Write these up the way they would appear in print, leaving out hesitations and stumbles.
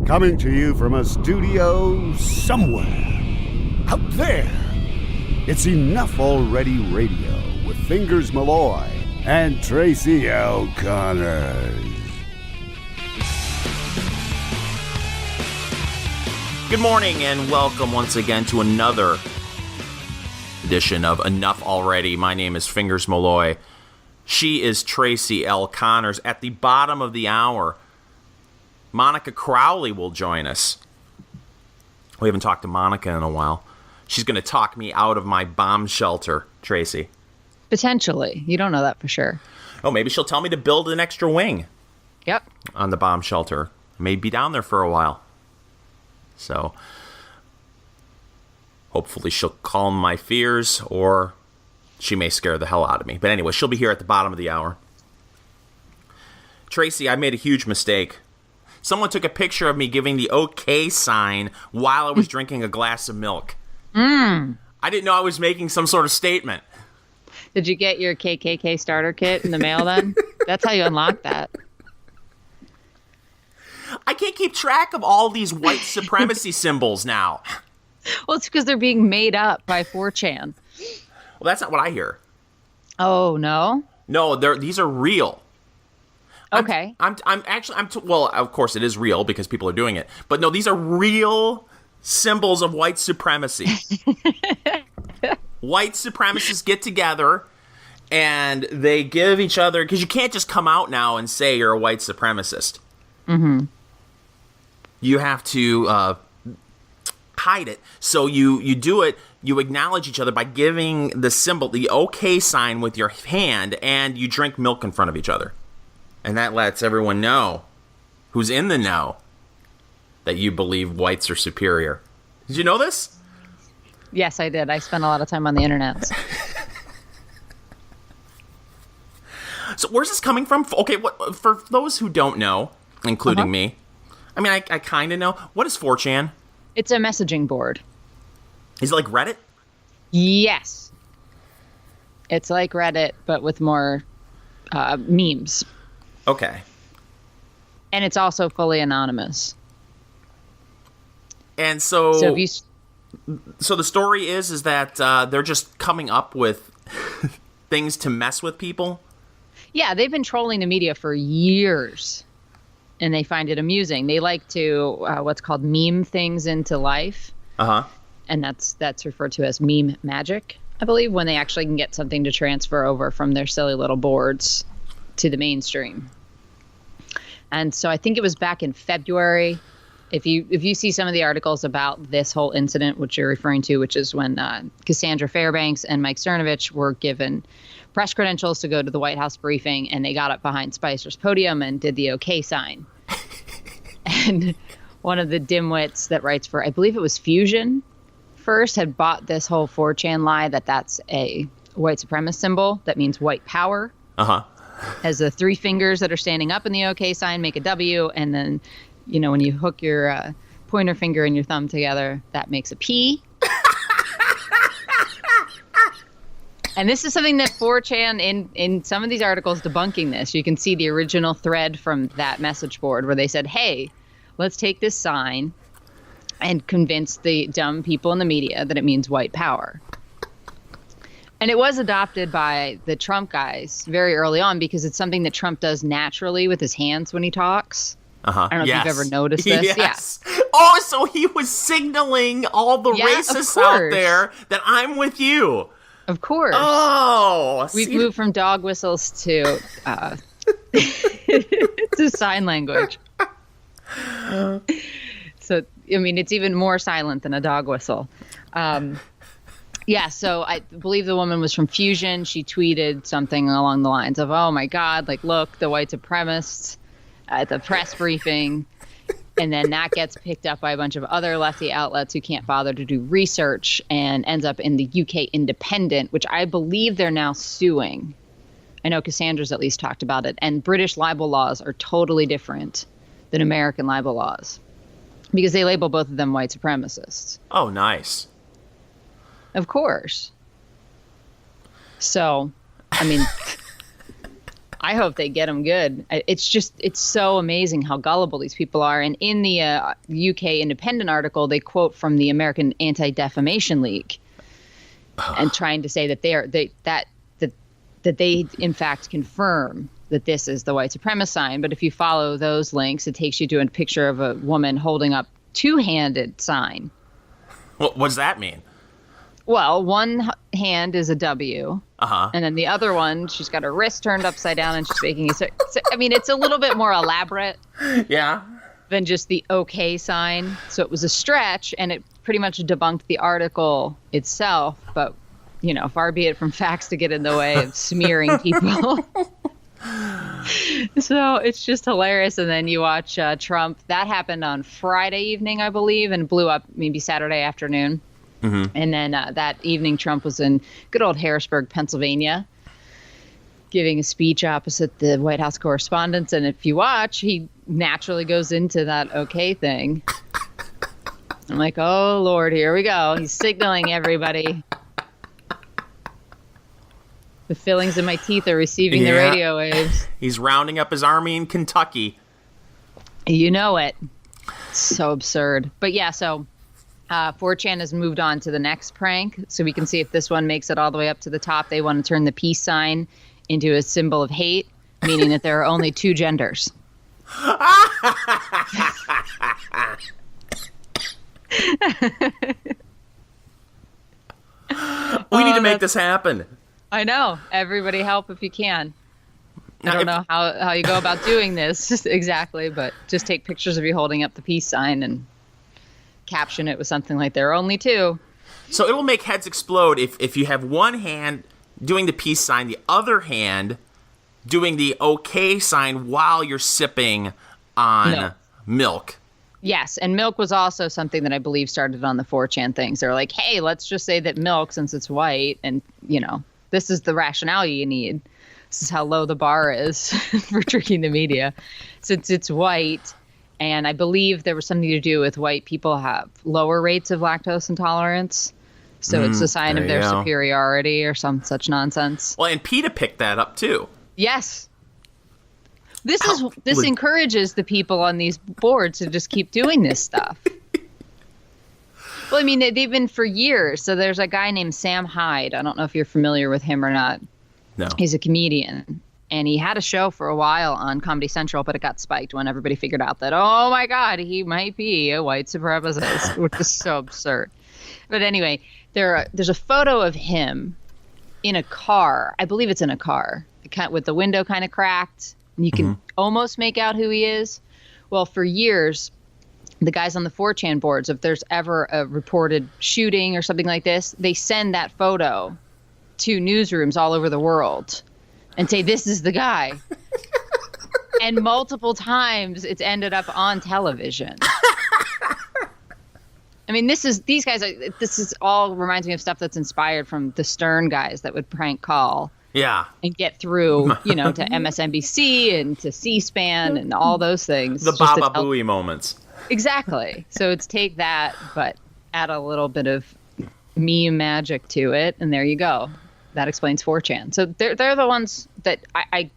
Coming to you from a studio somewhere out there. It's Enough Already Radio with Fingers Malloy and Tracy L. Connors. Good morning and welcome once again to another edition of Enough Already. My name is Fingers Malloy. She is Tracy L. Connors. At the bottom of the hour, Monica Crowley will join us. We haven't talked to Monica in a while. She's going to talk me out of my bomb shelter, Tracy. Potentially. You don't know that for sure. Oh, maybe she'll tell me to build an extra wing. Yep. On the bomb shelter. I may be down there for a while. So, hopefully she'll calm my fears, or she may scare the hell out of me. But anyway, she'll be here at the bottom of the hour. Tracy, I made a huge mistake. Someone took a picture of me giving the OK sign while I was drinking a glass of milk. I didn't know I was making some sort of statement. Did you get your KKK starter kit in the mail then? That's how you unlock that. I can't keep track of all these white supremacy symbols now. Well, it's because they're being made up by 4chan. Well, that's not what I hear. Oh, no? No, these are real. Okay. Well, of course it is real because people are doing it. But no, these are real symbols of white supremacy. White supremacists get together and they give each other, because you can't just come out now and say you're a white supremacist. Mm-hmm. You have to hide it. So you do it, you acknowledge each other by giving the symbol, the OK sign with your hand, and you drink milk in front of each other. And that lets everyone know who's in the know that you believe whites are superior. Did you know this? Yes, I did. I spent a lot of time on the internet. So where's this coming from? Okay, for those who don't know, including me, I mean, I kind of know. What is 4chan? It's a messaging board. Is it like Reddit? Yes. It's like Reddit, but with more memes. Okay. And it's also fully anonymous. And so if so the story is that they're just coming up with things to mess with people? Yeah, they've been trolling the media for years, and they find it amusing. They like to what's called meme things into life. Uh-huh. And that's referred to as meme magic, I believe, when they actually can get something to transfer over from their silly little boards to the mainstream. And so I think it was back in February. If you see some of the articles about this whole incident, which you're referring to, which is when Cassandra Fairbanks and Mike Cernovich were given press credentials to go to the White House briefing, and they got up behind Spicer's podium and did the OK sign. And one of the dimwits that writes for, I believe it was Fusion first, had bought this whole 4chan lie that that's a white supremacist symbol that means white power. Uh-huh. As the three fingers that are standing up in the OK sign make a W, and then, you know, when you hook your pointer finger and your thumb together, that makes a P. And this is something that 4chan, in some of these articles debunking this, you can see the original thread from that message board where they said, hey, let's take this sign and convince the dumb people in the media that it means white power. And it was adopted by the Trump guys very early on because it's something that Trump does naturally with his hands when he talks. I don't know if you've ever noticed this. Yes. Yeah. Oh, so he was signaling all the racists out there that I'm with you. Of course. Oh. We've moved from dog whistles to to sign language. So, I mean, it's even more silent than a dog whistle. Yeah, so I believe the woman was from Fusion. She tweeted something along the lines of, oh, my God, like, look, the white supremacists at the press briefing. And then that gets picked up by a bunch of other lefty outlets who can't bother to do research and ends up in the UK Independent, which I believe they're now suing. I know Cassandra's at least talked about it. And British libel laws are totally different than American libel laws because they label both of them white supremacists. Oh, nice. Of course. So, I mean, I hope they get him good. It's so amazing how gullible these people are. And in the UK Independent article, they quote from the American Anti-Defamation League, and trying to say that they in fact confirm that this is the white supremacist sign. But if you follow those links, it takes you to a picture of a woman holding up two-handed sign. What does that mean? Well, one hand is a W, and then the other one, she's got her wrist turned upside down and she's making so I mean, it's a little bit more elaborate than just the OK sign. So it was a stretch, and it pretty much debunked the article itself. But, you know, far be it from facts to get in the way of smearing people. So it's just hilarious. And then you watch Trump. That happened on Friday evening, I believe, and blew up maybe Saturday afternoon. Mm-hmm. And then that evening, Trump was in good old Harrisburg, Pennsylvania, giving a speech opposite the White House correspondents. And if you watch, he naturally goes into that OK thing. I'm like, oh, Lord, here we go. He's signaling everybody. The fillings in my teeth are receiving the radio waves. He's rounding up his army in Kentucky. You know it. It's so absurd. But yeah, so 4chan has moved on to the next prank. So we can see if this one makes it all the way up to the top. They want to turn the peace sign into a symbol of hate, meaning that there are only two genders. We need to make this happen. I know. Everybody help if you can. I don't know how you go about doing this exactly, but just take pictures of you holding up the peace sign and caption it with something like there are only two. So it'll make heads explode if you have one hand doing the peace sign, the other hand doing the OK sign while you're sipping on milk. Yes, and milk was also something that I believe started on the 4chan things. They're like, hey, let's just say that milk, since it's white, and, you know, this is the rationale you need. This is how low the bar is for tricking the media. Since it's white, and I believe there was something to do with white people have lower rates of lactose intolerance. So it's a sign of their superiority or some such nonsense. Well, and PETA picked that up, too. Yes. This encourages the people on these boards to just keep doing this stuff. Well, I mean, they've been for years. So there's a guy named Sam Hyde. I don't know if you're familiar with him or not. No. He's a comedian. And he had a show for a while on Comedy Central, but it got spiked when everybody figured out that, oh, my God, he might be a white supremacist, which is so absurd. But anyway, there's a photo of him in a car. I believe it's in a car with the window kind of cracked. And you can almost make out who he is. Well, for years, the guys on the 4chan boards, if there's ever a reported shooting or something like this, they send that photo to newsrooms all over the world and say, this is the guy. And multiple times it's ended up on television. I mean, this is all reminds me of stuff that's inspired from the Stern guys that would prank call. Yeah. And get through, to MSNBC and to C-SPAN and all those things. The Baba Booey moments. Exactly. So it's take that, but add a little bit of meme magic to it, and there you go. That explains 4chan. So they're the ones that I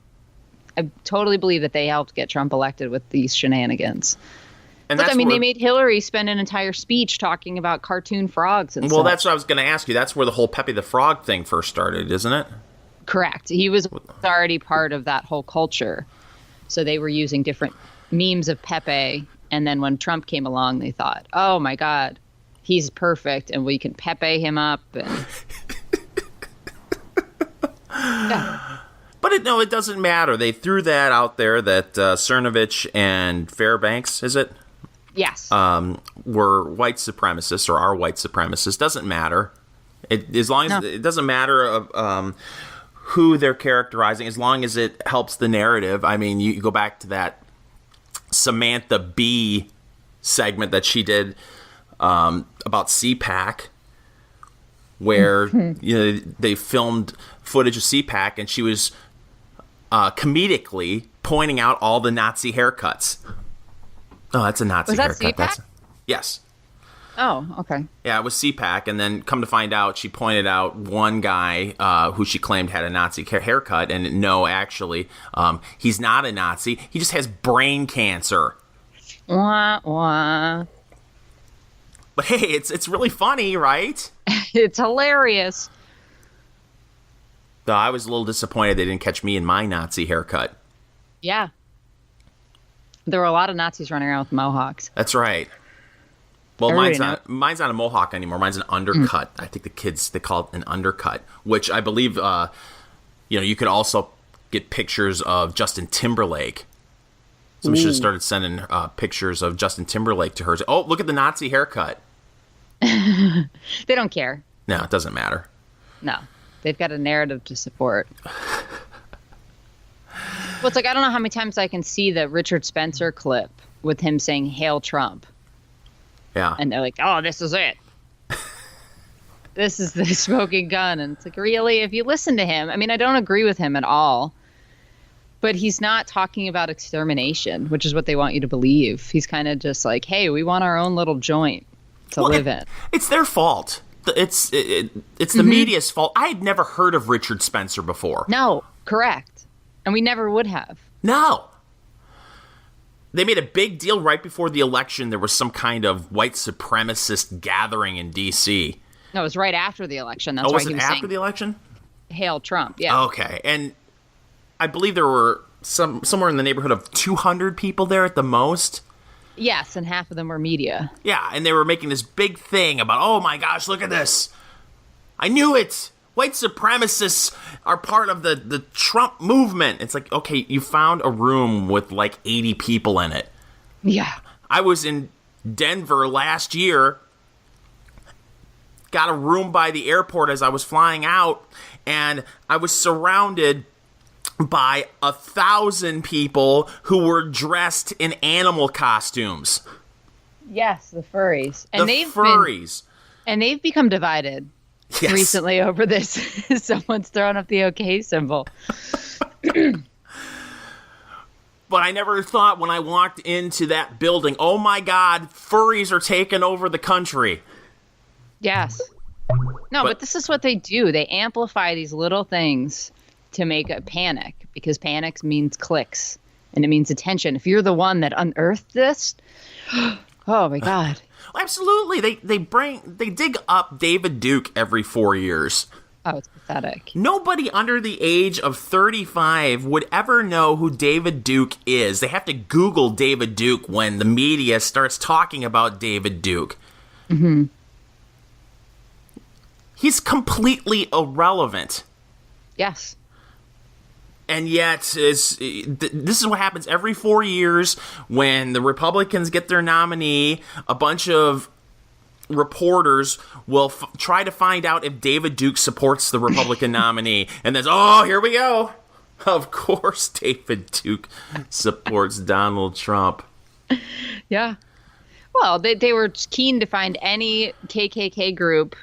totally believe that they helped get Trump elected with these shenanigans. And look, they made Hillary spend an entire speech talking about cartoon frogs and stuff. Well, that's what I was going to ask you. That's where the whole Pepe the Frog thing first started, isn't it? Correct. He was already part of that whole culture. So they were using different memes of Pepe. And then when Trump came along, they thought, oh, my God, he's perfect. And we can Pepe him up. And... yeah. But it doesn't matter. They threw that out there that Cernovich and Fairbanks, is it? Yes. Were white supremacists or are white supremacists. Doesn't matter. It doesn't matter who they're characterizing, as long as it helps the narrative. I mean, you go back to that Samantha Bee segment that she did about CPAC, where they filmed footage of CPAC, and she was comedically pointing out all the Nazi haircuts. Oh, that's a Nazi haircut. Was that CPAC? Yes. Oh, okay. Yeah, it was CPAC, and then come to find out, she pointed out one guy who she claimed had a Nazi haircut, and no, actually, he's not a Nazi. He just has brain cancer. Wah, wah. But hey, it's really funny, right? It's hilarious. Though I was a little disappointed they didn't catch me in my Nazi haircut. Yeah. There were a lot of Nazis running around with mohawks. That's right. Well, mine's not a mohawk anymore. Mine's an undercut. I think the kids, they call it an undercut, which I believe, you could also get pictures of Justin Timberlake. Somebody should have started sending pictures of Justin Timberlake to her. Oh, look at the Nazi haircut. They don't care. No, it doesn't matter. No. They've got a narrative to support. Well, it's like, I don't know how many times I can see the Richard Spencer clip with him saying, "Hail Trump." Yeah. And they're like, "Oh, this is it. This is the smoking gun." And it's like, really? If you listen to him, I mean, I don't agree with him at all, but he's not talking about extermination, which is what they want you to believe. He's kind of just like, hey, we want our own little joint to live in. It's their fault. It's the media's fault. I had never heard of Richard Spencer before. No, correct. And we never would have. No. They made a big deal right before the election. There was some kind of white supremacist gathering in D.C. No, it was right after the election. That's why was he it was after saying, the election? "Hail Trump." Yeah. Okay. And I believe there were somewhere in the neighborhood of 200 people there at the most. Yes, and half of them were media. Yeah, and they were making this big thing about, oh my gosh, look at this. I knew it. White supremacists are part of the Trump movement. It's like, okay, you found a room with like 80 people in it. Yeah. I was in Denver last year, got a room by the airport as I was flying out, and I was surrounded by 1,000 people who were dressed in animal costumes. Yes, the furries. And they've become divided. Yes. Recently over this. Someone's thrown up the OK symbol. But I never thought when I walked into that building, oh my God, furries are taking over the country. Yes. No, but this is what they do. They amplify these little things to make a panic, because panic means clicks and it means attention. If you're the one that unearthed this, oh my God. Absolutely. They dig up David Duke every 4 years. Oh, it's pathetic. Nobody under the age of 35 would ever know who David Duke is. They have to Google David Duke when the media starts talking about David Duke. Mm-hmm. He's completely irrelevant. Yes. And yet, this is what happens every 4 years when the Republicans get their nominee. A bunch of reporters will try to find out if David Duke supports the Republican nominee. And then, oh, here we go. Of course David Duke supports Donald Trump. Yeah. Well, they were keen to find any KKK group,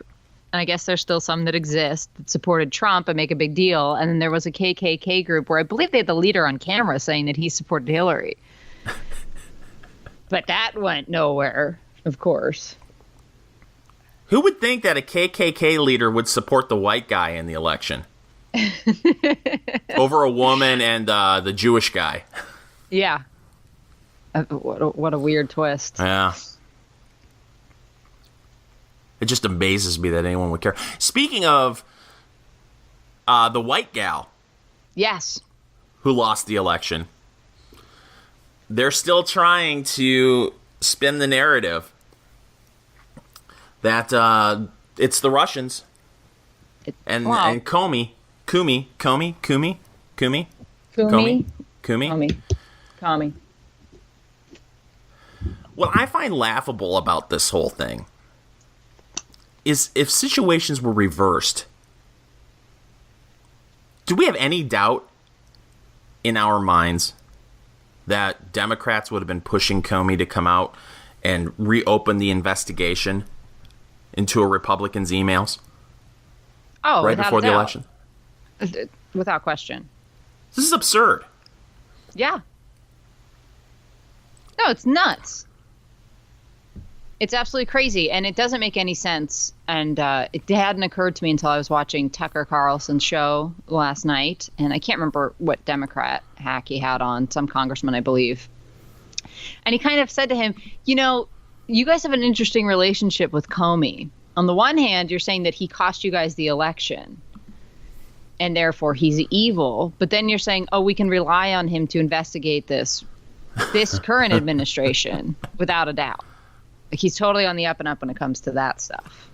and I guess there's still some that exist, that supported Trump and make a big deal. And then there was a KKK group where I believe they had the leader on camera saying that he supported Hillary. But that went nowhere, of course. Who would think that a KKK leader would support the white guy in the election? Over a woman and the Jewish guy. Yeah. What a weird twist. Yeah. It just amazes me that anyone would care. Speaking of the white gal. Yes. Who lost the election. They're still trying to spin the narrative that it's the Russians. And Comey. What I find laughable about this whole thing is if situations were reversed, do we have any doubt in our minds that Democrats would have been pushing Comey to come out and reopen the investigation into a Republican's emails? Oh, right before the election? Without question. This is absurd. Yeah. No, it's nuts. It's absolutely crazy, and it doesn't make any sense. And it hadn't occurred to me until I was watching Tucker Carlson's show last night, and I can't remember what Democrat hack he had on, some congressman, I believe. And he kind of said to him, you know, you guys have an interesting relationship with Comey. On the one hand, you're saying that he cost you guys the election, and therefore he's evil. But then you're saying, oh, we can rely on him to investigate this current administration without a doubt. Like, he's totally on the up and up when it comes to that stuff.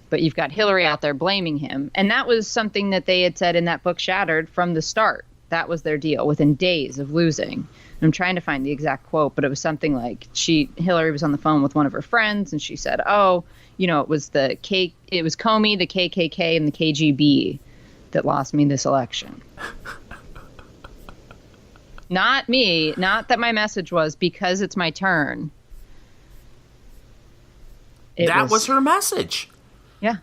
But you've got Hillary out there blaming him. And that was something that they had said in that book Shattered from the start. That was their deal within days of losing. And I'm trying to find the exact quote, but it was something like Hillary was on the phone with one of her friends and she said, oh, you know, it was Comey, the KKK, and the KGB that lost me this election. Not me. Not that my message was because it's my turn. That was her message. Yeah.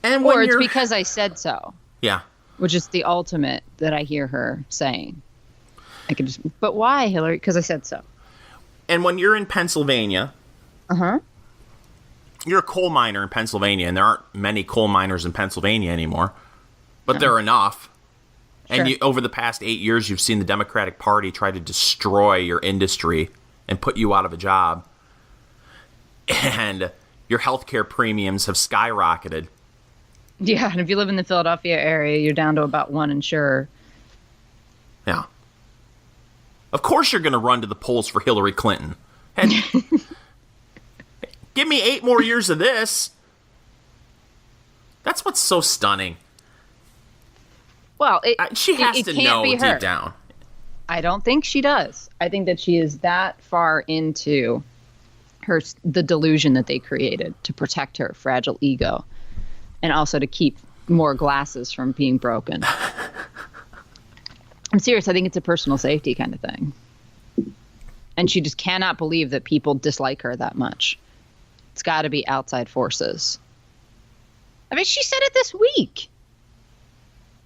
And or it's because I said so. Yeah. Which is the ultimate that I hear her saying. But why, Hillary? Because I said so. And when you're in Pennsylvania, you're a coal miner in Pennsylvania, and there aren't many coal miners in Pennsylvania anymore, but there are enough. Sure. And over the past 8 years, you've seen the Democratic Party try to destroy your industry and put you out of a job. And your healthcare premiums have skyrocketed. Yeah, and if you live in the Philadelphia area, you're down to about one insurer. Yeah. Of course you're going to run to the polls for Hillary Clinton. And give me 8 more years of this. That's what's so stunning. Well, she has to know deep down. I don't think she does. I think that she is that far into the delusion that they created to protect her fragile ego and also to keep more glasses from being broken. I'm serious. I think it's a personal safety kind of thing. And she just cannot believe that people dislike her that much. It's got to be outside forces. I mean, she said it this week.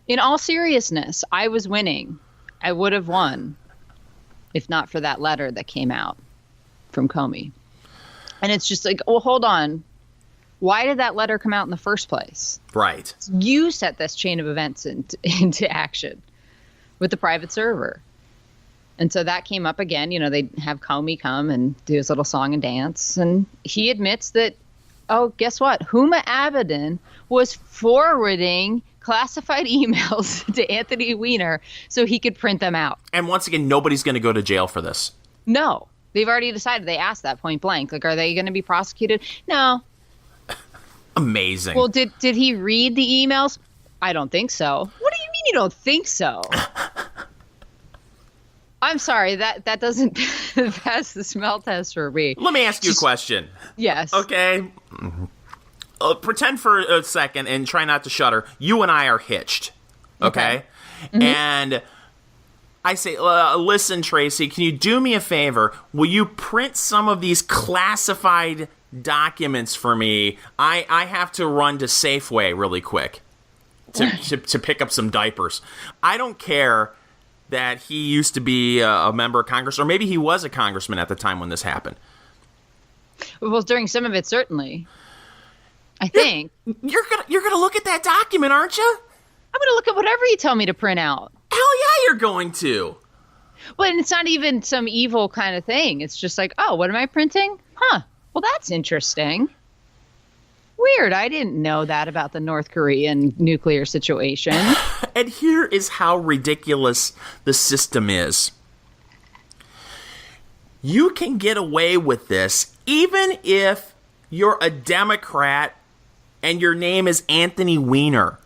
In all seriousness, I was winning. I would have won if not for that letter that came out from Comey. And it's just like, well, hold on. Why did that letter come out in the first place? Right. You set this chain of events into action with the private server. And so that came up again. You know, they have Comey come and do his little song and dance. And he admits that, oh, guess what? Huma Abedin was forwarding classified emails to Anthony Weiner so he could print them out. And once again, nobody's going to go to jail for this. No. They've already decided. They asked that point blank. Like, are they going to be prosecuted? No. Amazing. Well, did he read the emails? I don't think so. What do you mean you don't think so? I'm sorry, that doesn't pass the smell test for me. Let me ask you a question. Yes. Okay. Pretend for a second and try not to shudder. You and I are hitched. Okay? Mm-hmm. And I say, listen, Tracy, can you do me a favor? Will you print some of these classified documents for me? I have to run to Safeway really quick to pick up some diapers. I don't care that he used to be a member of Congress, or maybe he was a congressman at the time when this happened. Well, during some of it, certainly. I think. You're gonna look at that document, aren't you? I'm gonna look at whatever you tell me to print out. Hell yeah, you're going to. But it's not even some evil kind of thing. It's just like, oh, what am I printing? Huh. Well, that's interesting. Weird. I didn't know that about the North Korean nuclear situation. And here is how ridiculous the system is. You can get away with this even if you're a Democrat and your name is Anthony Weiner.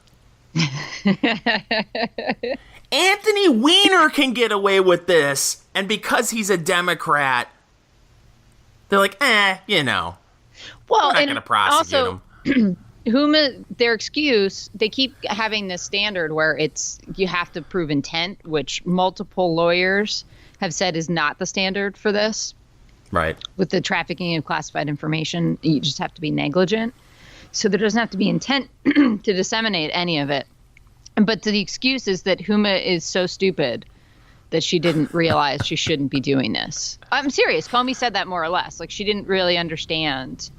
Anthony Weiner can get away with this, and because he's a Democrat, they're like, you know, well, we're not going to prosecute him. Their excuse, they keep having this standard where you have to prove intent, which multiple lawyers have said is not the standard for this. Right. With the trafficking of classified information, you just have to be negligent. So there doesn't have to be intent to disseminate any of it. But the excuse is that Huma is so stupid that she didn't realize she shouldn't be doing this. I'm serious. Comey said that more or less. Like, she didn't really understand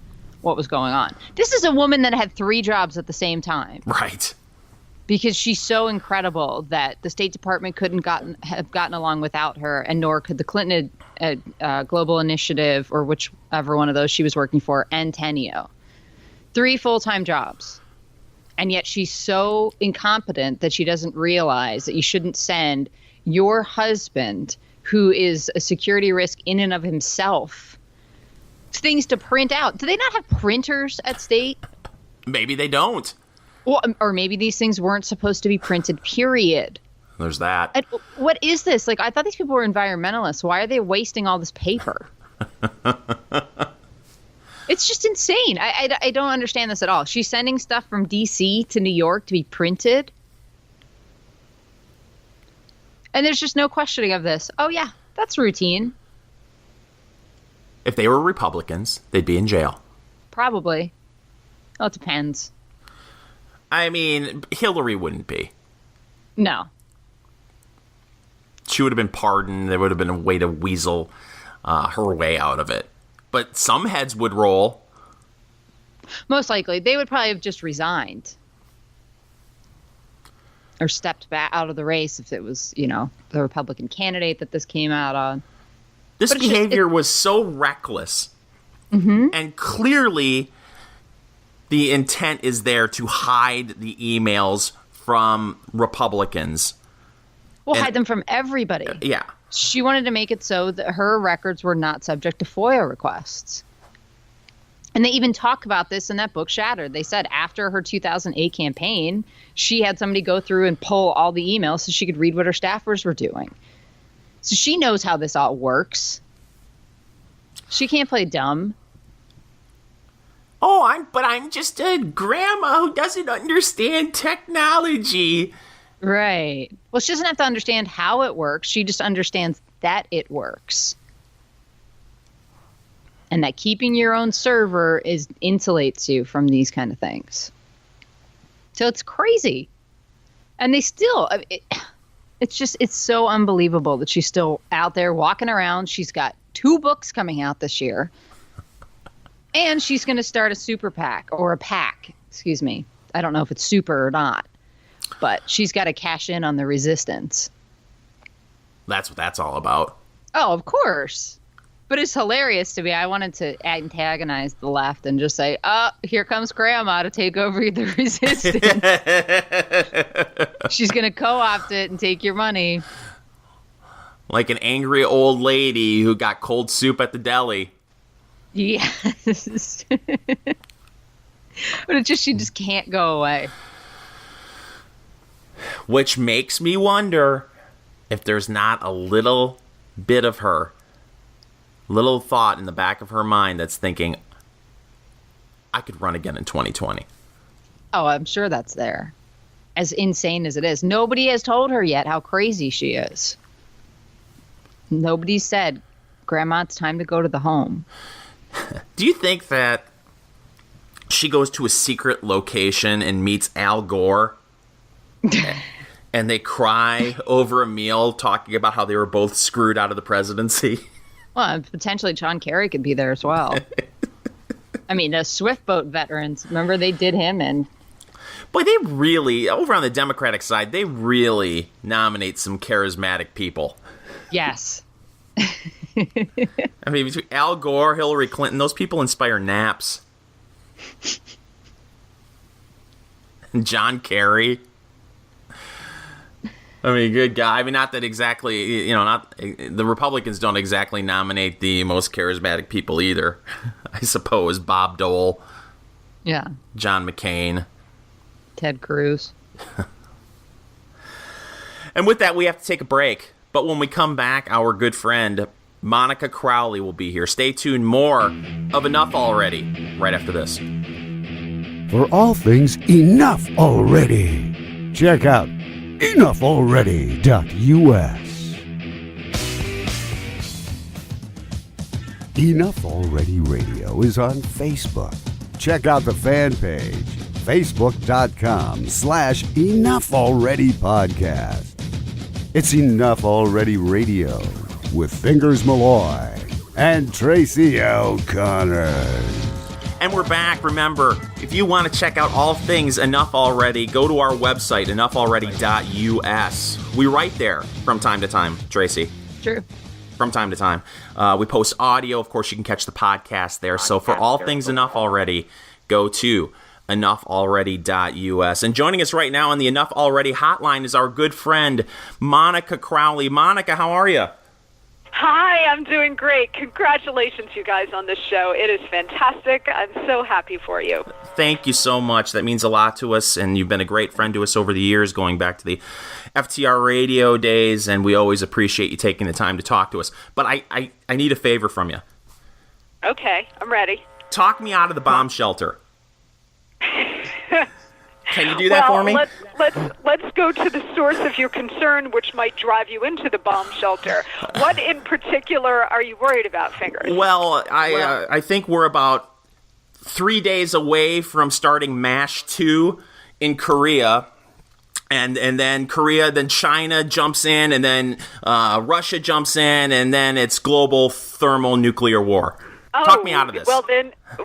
what was going on. This is a woman that had 3 jobs at the same time. Right. Because she's so incredible that the State Department couldn't have gotten along without her, and nor could the Clinton Global Initiative, or whichever one of those she was working for, and Tenio. 3 full-time jobs. And yet she's so incompetent that she doesn't realize that you shouldn't send your husband, who is a security risk in and of himself, things to print out. Do they not have printers at State? Maybe they don't. Well, or maybe these things weren't supposed to be printed, period. There's that. And what is this? Like, I thought these people were environmentalists. Why are they wasting all this paper? It's just insane. I don't understand this at all. She's sending stuff from D.C. to New York to be printed. And there's just no questioning of this. Oh, yeah, that's routine. If they were Republicans, they'd be in jail. Probably. Well, it depends. I mean, Hillary wouldn't be. No. She would have been pardoned. There would have been a way to weasel her way out of it. But some heads would roll. Most likely. They would probably have just resigned. Or stepped back out of the race if it was, the Republican candidate that this came out on. This behavior was so reckless. Mm-hmm. And clearly the intent is there to hide the emails from Republicans. Well, hide them from everybody. Yeah. She wanted to make it so that her records were not subject to FOIA requests. And they even talk about this in that book, Shattered. They said after her 2008 campaign, she had somebody go through and pull all the emails so she could read what her staffers were doing. So she knows how this all works. She can't play dumb. Oh, I'm just a grandma who doesn't understand technology. Right. Well, she doesn't have to understand how it works. She just understands that it works. And that keeping your own server insulates you from these kind of things. So it's crazy. And they still, it's so unbelievable that she's still out there walking around. She's got 2 books coming out this year. And she's going to start a super PAC, or a PAC, excuse me. I don't know if it's super or not. But she's got to cash in on the resistance. That's what that's all about. Oh, of course. But it's hilarious to me. I wanted to antagonize the left and just say, oh, here comes Grandma to take over the resistance. She's going to co-opt it and take your money. Like an angry old lady who got cold soup at the deli. Yes. But she just can't go away. Which makes me wonder if there's not a little bit of her, little thought in the back of her mind that's thinking, I could run again in 2020. Oh, I'm sure that's there. As insane as it is. Nobody has told her yet how crazy she is. Nobody said, Grandma, it's time to go to the home. Do you think that she goes to a secret location and meets Al Gore? And they cry over a meal talking about how they were both screwed out of the presidency? Well, potentially John Kerry could be there as well. I mean, the Swift boat veterans, remember they did him in. Boy, they really, over on the Democratic side, they really nominate some charismatic people. Yes. I mean, between Al Gore, Hillary Clinton, those people inspire naps. And John Kerry. I mean, good guy. I mean, not that exactly, the Republicans don't exactly nominate the most charismatic people either. I suppose Bob Dole. Yeah. John McCain. Ted Cruz. And with that, we have to take a break. But when we come back, our good friend Monica Crowley will be here. Stay tuned. More of Enough Already right after this. For all things enough already, check out enoughалready.us. Enough Already Radio is on Facebook. Check out the fan page, facebook.com/enoughалreadypodcast. It's Enough Already Radio with Fingers Malloy and Tracy O'Connor. And we're back. Remember, if you want to check out all things Enough Already, go to our website, enoughалready.us. We write there from time to time, Tracy. True. From time to time. We post audio. Of course, you can catch the podcast there. So for all things Enough Already, go to enoughалready.us. And joining us right now on the Enough Already hotline is our good friend, Monica Crowley. Monica, how are you? Hi, I'm doing great. Congratulations, you guys, on this show. It is fantastic. I'm so happy for you. Thank you so much. That means a lot to us, and you've been a great friend to us over the years, going back to the FTR radio days, and we always appreciate you taking the time to talk to us. But I need a favor from you. Okay, I'm ready. Talk me out of the bomb shelter. Can you do that for me? Let's go to the source of your concern, which might drive you into the bomb shelter. What in particular are you worried about, Fingers? Well, I think we're about 3 days away from starting MASH 2 in Korea. And then Korea, then China jumps in, and then Russia jumps in, and then it's global thermonuclear war. Talk me out of this.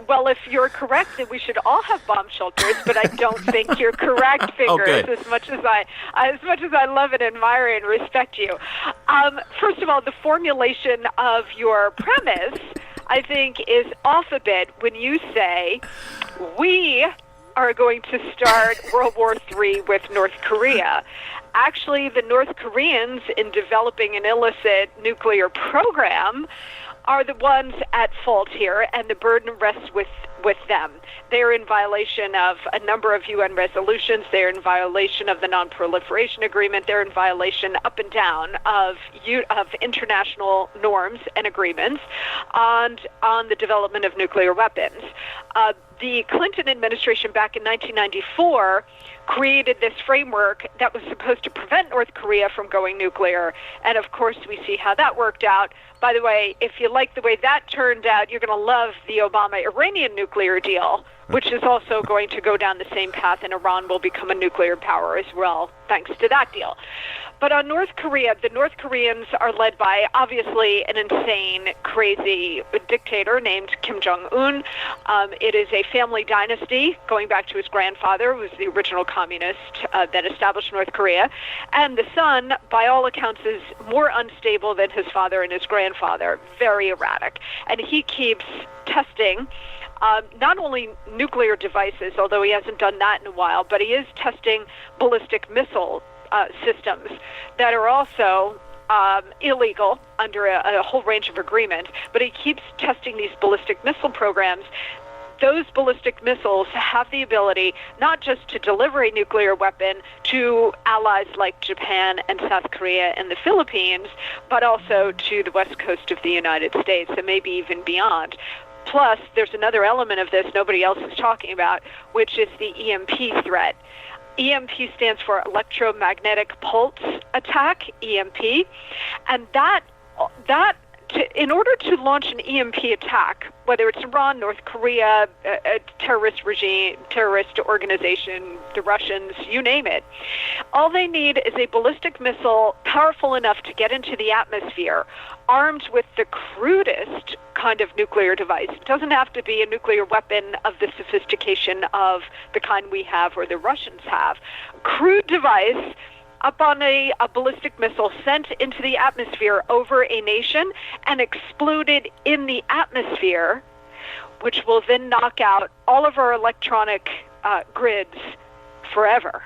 Well, if you're correct, then we should all have bomb shelters. But I don't think you're correct, Fingers. Good. As much as I love and admire and respect you. First of all, the formulation of your premise, I think, is off a bit when you say we are going to start World War III with North Korea. Actually, the North Koreans, in developing an illicit nuclear program, are the ones at fault here, and the burden rests with them. They're in violation of a number of UN resolutions. They're in violation of the Non-Proliferation Agreement. They're in violation up and down of international norms and agreements on the development of nuclear weapons. The Clinton administration back in 1994 created this framework that was supposed to prevent North Korea from going nuclear. And of course, we see how that worked out. By the way, if you like the way that turned out, you're going to love the Obama-Iranian nuclear deal, which is also going to go down the same path, and Iran will become a nuclear power as well, thanks to that deal. But on North Korea, the North Koreans are led by, obviously, an insane, crazy dictator named Kim Jong-un. It is a family dynasty going back to his grandfather, who was the original communist that established North Korea. And the son, by all accounts, is more unstable than his father and his grandfather, very erratic. And he keeps testing not only nuclear devices, although he hasn't done that in a while, but he is testing ballistic missile systems that are also illegal under a whole range of agreements, but he keeps testing these ballistic missile programs. Those ballistic missiles have the ability not just to deliver a nuclear weapon to allies like Japan and South Korea and the Philippines, but also to the west coast of the United States and maybe even beyond. Plus, there's another element of this nobody else is talking about, which is the EMP threat. EMP stands for electromagnetic pulse attack, EMP, and in order to launch an EMP attack, whether it's Iran, North Korea, a terrorist regime, terrorist organization, the Russians, you name it, all they need is a ballistic missile powerful enough to get into the atmosphere, armed with the crudest kind of nuclear device. It doesn't have to be a nuclear weapon of the sophistication of the kind we have or the Russians have. Crude device up on a ballistic missile sent into the atmosphere over a nation and exploded in the atmosphere, which will then knock out all of our electronic grids forever.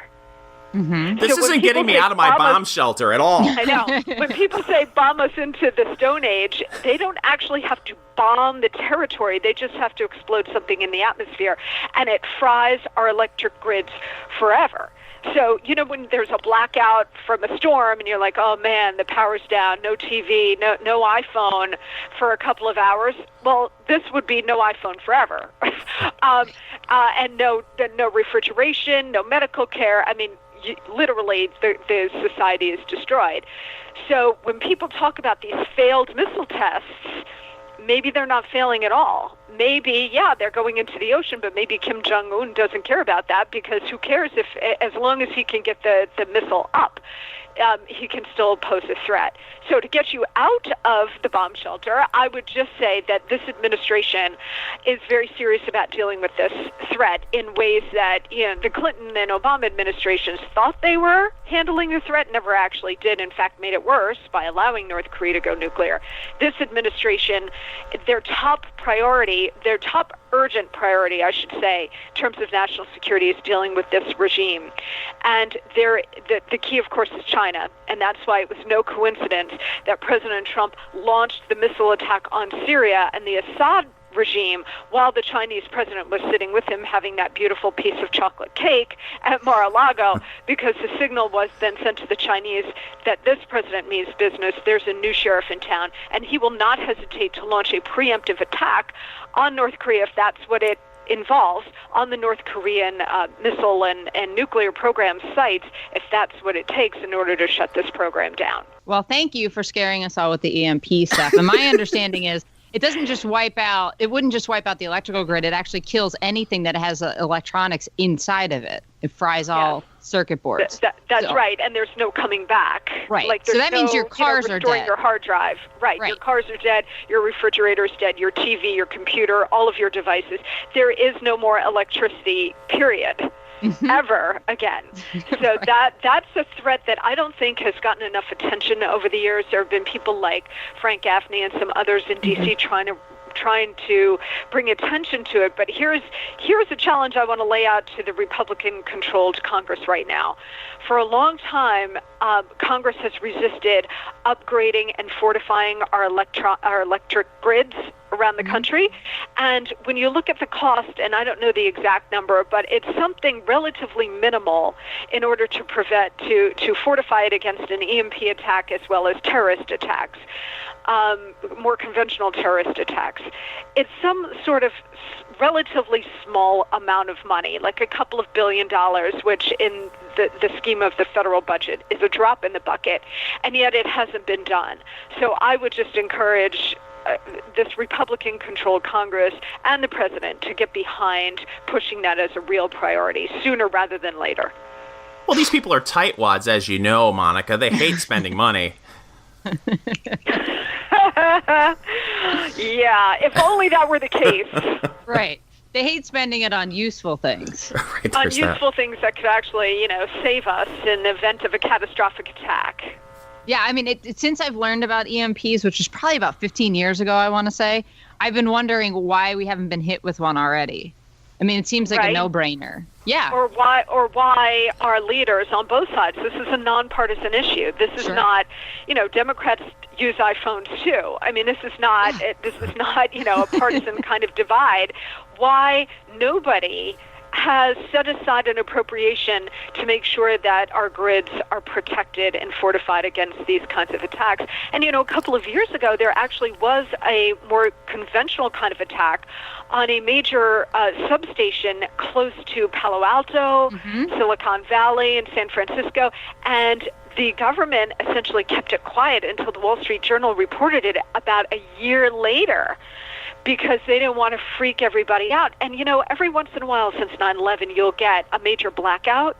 Mm-hmm. This isn't getting me out of my bomb shelter at all. I know. When people say bomb us into the Stone Age, they don't actually have to bomb the territory. They just have to explode something in the atmosphere, and it fries our electric grids forever. So, you know, when there's a blackout from a storm and you're like, oh, man, the power's down, no TV, no iPhone for a couple of hours, well, this would be no iPhone forever. And no refrigeration, no medical care. I mean, literally, the society is destroyed. So when people talk about these failed missile tests, maybe they're not failing at all. Maybe, yeah, they're going into the ocean, but maybe Kim Jong-un doesn't care about that, because who cares as long as he can get the missile up. he can still pose a threat. So to get you out of the bomb shelter, I would just say that this administration is very serious about dealing with this threat in ways that the Clinton and Obama administrations thought they were handling the threat, never actually did. In fact, made it worse by allowing North Korea to go nuclear. This administration, their top urgent priority, I should say, in terms of national security, is dealing with this regime. And the key, of course, is China. And that's why it was no coincidence that President Trump launched the missile attack on Syria and the Assad regime while the Chinese president was sitting with him having that beautiful piece of chocolate cake at Mar-a-Lago, because the signal was then sent to the Chinese that this president means business. There's a new sheriff in town, and he will not hesitate to launch a preemptive attack on North Korea if that's what it involves, on the North Korean missile and nuclear program sites, if that's what it takes in order to shut this program down. Well, thank you for scaring us all with the EMP stuff. And my understanding is it wouldn't just wipe out the electrical grid. It actually kills anything that has electronics inside of it. It fries all circuit boards. That's right, and there's no coming back. Right, so that means your cars are dead. Your hard drive. Right, your cars are dead, your refrigerator's dead, your TV, your computer, all of your devices. There is no more electricity, period. Ever again. So that's a threat that I don't think has gotten enough attention over the years. There have been people like Frank Gaffney and some others in D.C. trying to bring attention to it. But here's a challenge I want to lay out to the Republican-controlled Congress right now. For a long time, Congress has resisted upgrading and fortifying our electric grids around the country. And when you look at the cost, and I don't know the exact number, but it's something relatively minimal in order to fortify it against an EMP attack as well as terrorist attacks. More conventional terrorist attacks. It's some sort of relatively small amount of money, like a couple of $2 billion, which in the scheme of the federal budget is a drop in the bucket, and yet it hasn't been done. So I would just encourage this Republican-controlled Congress and the president to get behind pushing that as a real priority sooner rather than later. Well, these people are tightwads, as you know, Monica. They hate spending money. Yeah, if only that were the case. Right. They hate spending it on useful things. Right, on useful things that could actually, save us in the event of a catastrophic attack. Yeah, I mean, since I've learned about EMPs, which is probably about 15 years ago, I want to say, I've been wondering why we haven't been hit with one already. I mean, it seems like a no-brainer. Yeah. Or why our leaders on both sides. This is a nonpartisan issue. This is not, Democrats use iPhones too. I mean, this is not a partisan kind of divide. Why nobody has set aside an appropriation to make sure that our grids are protected and fortified against these kinds of attacks. And, a couple of years ago, there actually was a more conventional kind of attack on a major substation close to Palo Alto, Silicon Valley, and San Francisco. And the government essentially kept it quiet until the Wall Street Journal reported it about a year later, because they didn't want to freak everybody out. And, every once in a while since 9/11, you'll get a major blackout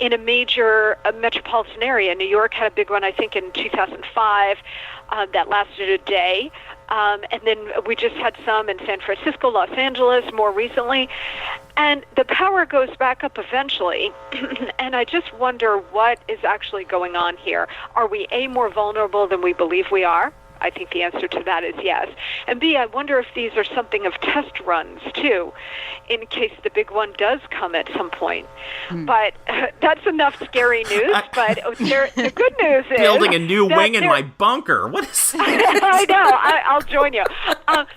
in a major metropolitan area. New York had a big one, I think, in 2005 that lasted a day. And then we just had some in San Francisco, Los Angeles more recently. And the power goes back up eventually. And I just wonder what is actually going on here. Are we, A, more vulnerable than we believe we are? I think the answer to that is yes. And B, I wonder if these are something of test runs, too, in case the big one does come at some point. But that's enough scary news. But the good news is... Building a new wing in my bunker. What is that? I know. I'll join you.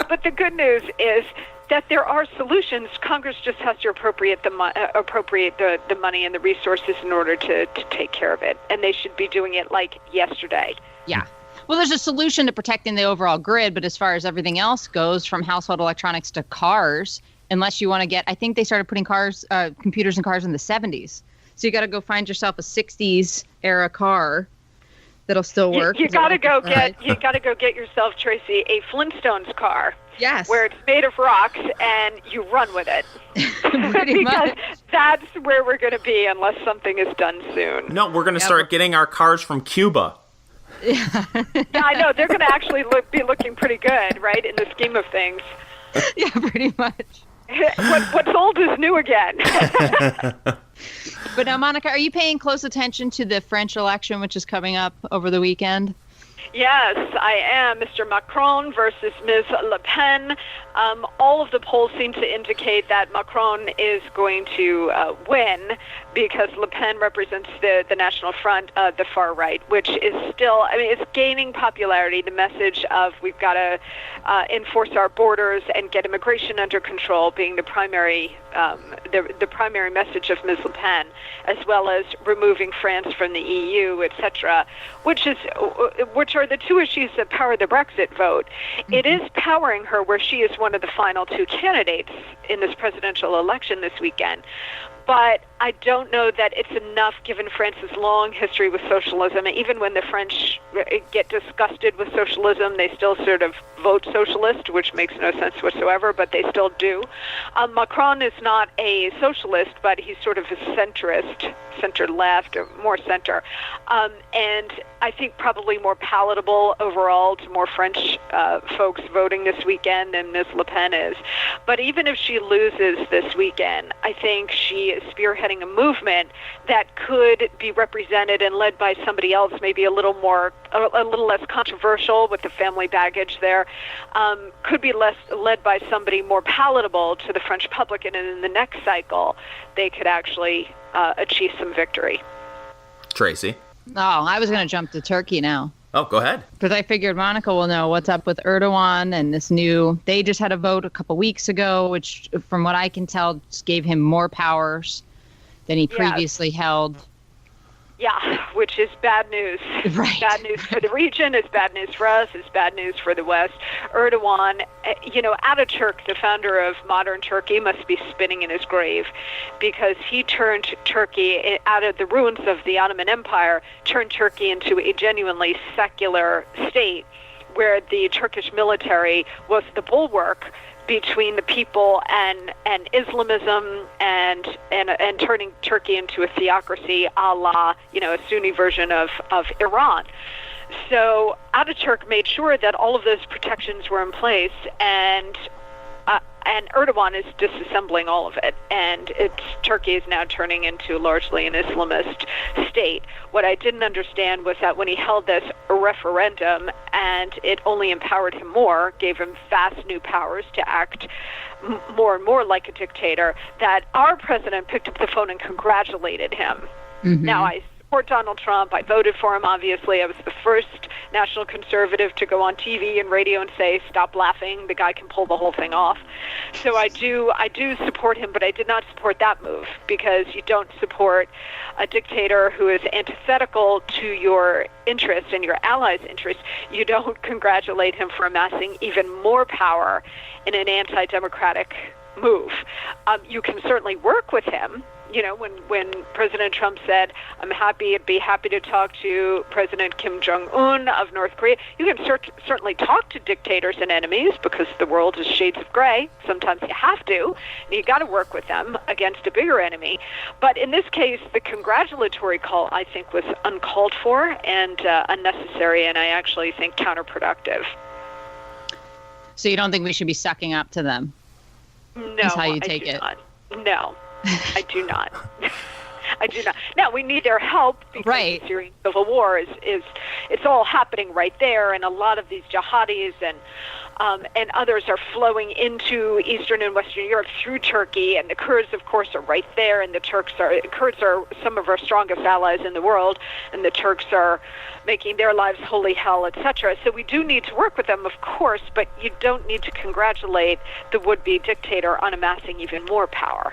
But the good news is that there are solutions. Congress just has to appropriate the money and the resources in order to take care of it. And they should be doing it like yesterday. Yeah. Well, there's a solution to protecting the overall grid, but as far as everything else goes, from household electronics to cars, unless you want to get, I think they started putting computers in cars in the 70s. So you got to go find yourself a 60s era car that'll still work. You got to go get yourself, Tracy, a Flintstones car. Yes. where it's made of rocks and you run with it. Pretty much. That's where we're going to be unless something is done soon. No, we're going to start getting our cars from Cuba. Yeah, I know. They're going to actually be looking pretty good, right, in the scheme of things. Yeah, pretty much. What's old is new again. But now, Monica, are you paying close attention to the French election, which is coming up over the weekend? Yes, I am. Mr. Macron versus Ms. Le Pen. All of the polls seem to indicate that Macron is going to win because Le Pen represents the National Front, the far right, which is still, I mean, it's gaining popularity. The message of we've got to enforce our borders and get immigration under control being the primary the primary message of Ms. Le Pen, as well as removing France from the EU, etc., which are the two issues that power the Brexit vote. Mm-hmm. It is powering her where she is one of the final two candidates in this presidential election this weekend. But I don't know that it's enough given France's long history with socialism. Even when the French get disgusted with socialism, they still sort of vote socialist, which makes no sense whatsoever, but they still do. Macron is not a socialist, but he's sort of a centrist, center-left, or more center. And I think probably more palatable overall to more French folks voting this weekend than Ms. Le Pen is. But even if she loses this weekend, I think she is spearheading a movement that could be represented and led by somebody else, maybe a little less controversial with the family baggage there, could be led by somebody more palatable to the French public, and in the next cycle, they could actually achieve some victory. Tracy? Oh, I was going to jump to Turkey now. Oh, go ahead. Because I figured Monica will know what's up with Erdogan and this they just had a vote a couple weeks ago, which from what I can tell just gave him more powers than he previously held. Yeah, which is bad news. Right. Bad news for the region, it's bad news for us, it's bad news for the West. Erdogan, Ataturk, the founder of modern Turkey, must be spinning in his grave because he turned Turkey out of the ruins of the Ottoman Empire, turned Turkey into a genuinely secular state where the Turkish military was the bulwark between the people and Islamism and turning Turkey into a theocracy a la, a Sunni version of Iran. So Ataturk made sure that all of those protections were in place, and Erdogan is disassembling all of it, and Turkey is now turning into largely an Islamist state. What I didn't understand was that when he held this referendum, and it only empowered him more, gave him vast new powers to act more and more like a dictator, that our president picked up the phone and congratulated him. Mm-hmm. Now, I support Donald Trump. I voted for him, obviously. I was the first national conservative to go on TV and radio and say, stop laughing, the guy can pull the whole thing off. So I do support him, but I did not support that move because you don't support a dictator who is antithetical to your interests and your allies' interests. You don't congratulate him for amassing even more power in an anti-democratic move. You can certainly work with him. When President Trump said, I'd be happy to talk to President Kim Jong-un of North Korea, you can certainly talk to dictators and enemies because the world is shades of gray. Sometimes you have to, and you got to work with them against a bigger enemy. But in this case, the congratulatory call, I think, was uncalled for and unnecessary, and I actually think counterproductive. So you don't think we should be sucking up to them? No, is how you take it. Not. No. I do not. I do not. Now, we need their help because the Syrian civil war is it's all happening right there, and a lot of these jihadis and others are flowing into Eastern and Western Europe through Turkey, and the Kurds, of course, are right there, and the Kurds are some of our strongest allies in the world, and the Turks are making their lives holy hell, etc. So we do need to work with them, of course, but you don't need to congratulate the would-be dictator on amassing even more power.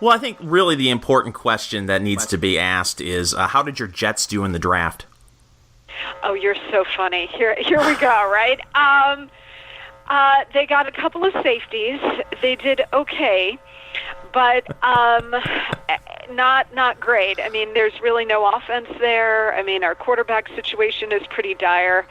Well, I think really the important question that needs to be asked is, how did your Jets do in the draft? Oh, you're so funny. Here we go, right? They got a couple of safeties. They did okay, but not great. I mean, there's really no offense there. I mean, our quarterback situation is pretty dire.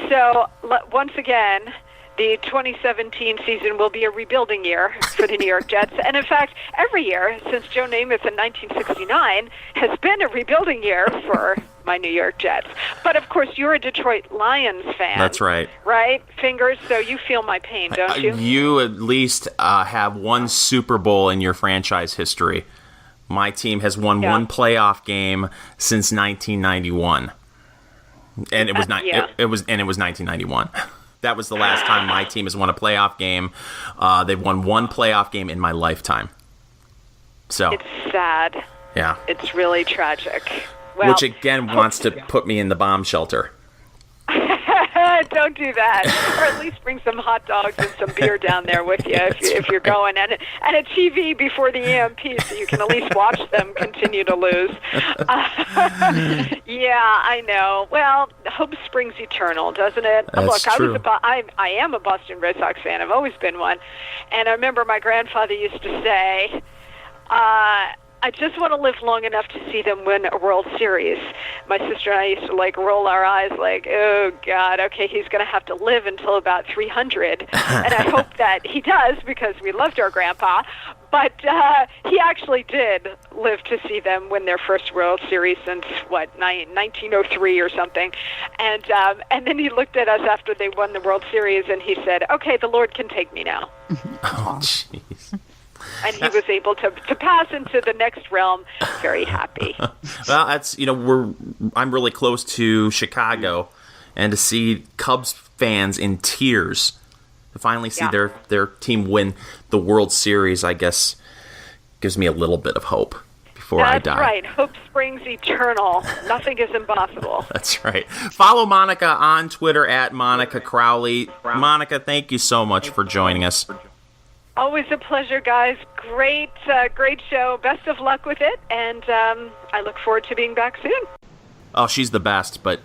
So once again, the 2017 season will be a rebuilding year for the New York Jets. And in fact, every year since Joe Namath in 1969 has been a rebuilding year for my New York Jets. But of course, you're a Detroit Lions fan. That's right. Right? Fingers, so you feel my pain, don't you? You at least have one Super Bowl in your franchise history. My team has won one playoff game since 1991. And it was it was 1991. That was the last time my team has won a playoff game. They've won one playoff game in my lifetime. So it's sad. Yeah. It's really tragic. Well, which again wants to put me in the bomb shelter. Don't do that. Or at least bring some hot dogs and some beer down there with you if you're going. And a TV before the EMP so you can at least watch them continue to lose. Yeah, I know. Well, hope springs eternal, doesn't it? That's Look, true. I am a Boston Red Sox fan. I've always been one. And I remember my grandfather used to say, I just want to live long enough to see them win a World Series. My sister and I used to roll our eyes oh God, okay, he's going to have to live until about 300. And I hope that he does because we loved our grandpa. But he actually did live to see them win their first World Series since 1903 or something. And then he looked at us after they won the World Series and he said, "Okay, the Lord can take me now." Oh, jeez. And he was able to pass into the next realm very happy. Well, that's, I'm really close to Chicago, and to see Cubs fans in tears, to finally see their team win the World Series, I guess, gives me a little bit of hope before I die. That's right. Hope springs eternal. Nothing is impossible. That's right. Follow Monica on Twitter at Monica Crowley. Monica, thank you so much for joining us. Always a pleasure, guys. Great show. Best of luck with it, and I look forward to being back soon. Oh, she's the best, but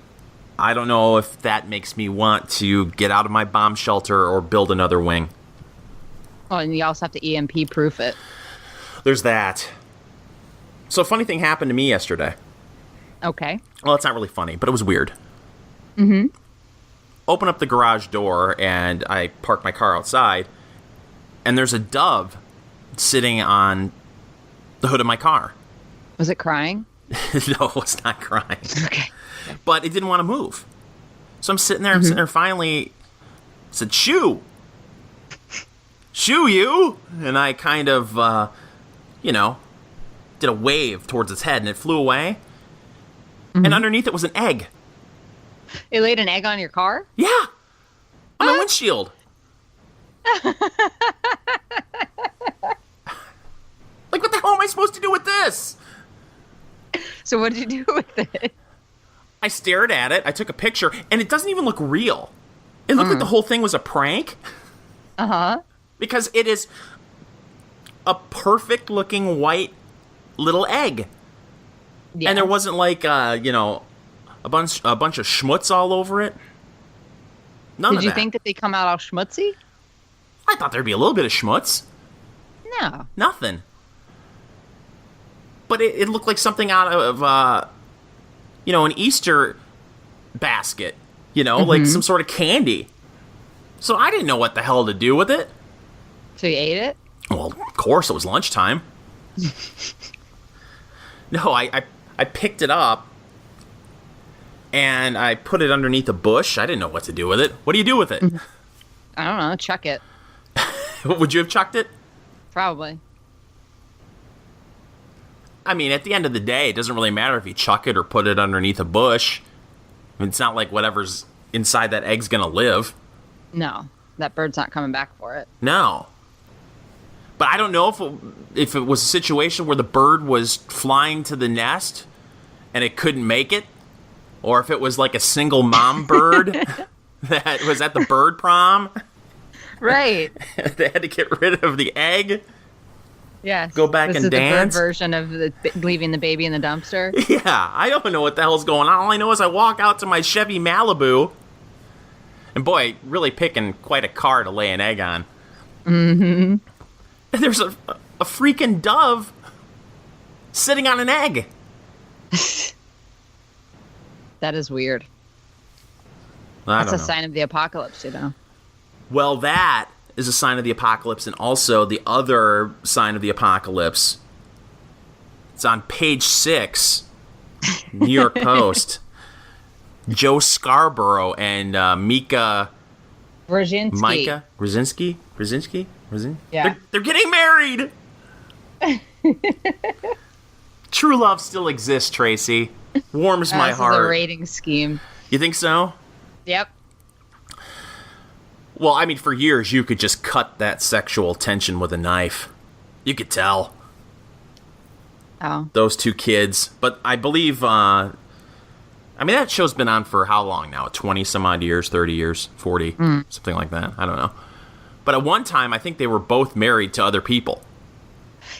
I don't know if that makes me want to get out of my bomb shelter or build another wing. Oh, and you also have to EMP proof it. There's that. So a funny thing happened to me yesterday. Okay. Well, it's not really funny, but it was weird. Mm-hmm. Open up the garage door, and I park my car outside, and there's a dove sitting on the hood of my car. Was it crying? No, it was not crying. Okay. But it didn't want to move. So I'm sitting there, finally said, "Shoo! Shoo, you!" And I kind of, did a wave towards its head, and it flew away. Mm-hmm. And underneath it was an egg. It laid an egg on your car? Yeah. On my windshield. What the hell am I supposed to do with this? So what did you do with it? I stared at it. I took a picture, and it doesn't even look real. It looked like the whole thing was a prank. Uh-huh. Because it is a perfect-looking white little egg. Yeah. And there wasn't a bunch of schmutz all over it. None of that. Did you think that they come out all schmutzy? I thought there'd be a little bit of schmutz. No. Nothing. But it looked like something out of, an Easter basket. Like some sort of candy. So I didn't know what the hell to do with it. So you ate it? Well, of course, it was lunchtime. No, I picked it up, and I put it underneath a bush. I didn't know what to do with it. What do you do with it? I don't know. Chuck it. Would you have chucked it? Probably. I mean, at the end of the day, it doesn't really matter if you chuck it or put it underneath a bush. I mean, it's not like whatever's inside that egg's going to live. No, that bird's not coming back for it. No. But I don't know if it was a situation where the bird was flying to the nest and it couldn't make it, or if it was like a single mom bird that was at the bird prom. Right. They had to get rid of the egg. Yes. Go back and dance. This is the bird version of leaving the baby in the dumpster. Yeah, I don't know what the hell's going on. All I know is I walk out to my Chevy Malibu, and boy, really picking quite a car to lay an egg on. Mm-hmm. And there's a freaking dove sitting on an egg. That is weird. That's a sign of the apocalypse, Well, that is a sign of the apocalypse, and also the other sign of the apocalypse. It's on page 6, New York Post. Joe Scarborough and Mika Brzezinski. Yeah. They're getting married. True love still exists, Tracy. Warms my This heart. is a rating scheme. You think so? Yep. Well, I mean, for years you could just cut that sexual tension with a knife. You could tell. Oh. Those two kids. But I believe, that show's been on for how long now? 20 some odd years, 30 years, 40, something like that. I don't know. But at one time, I think they were both married to other people.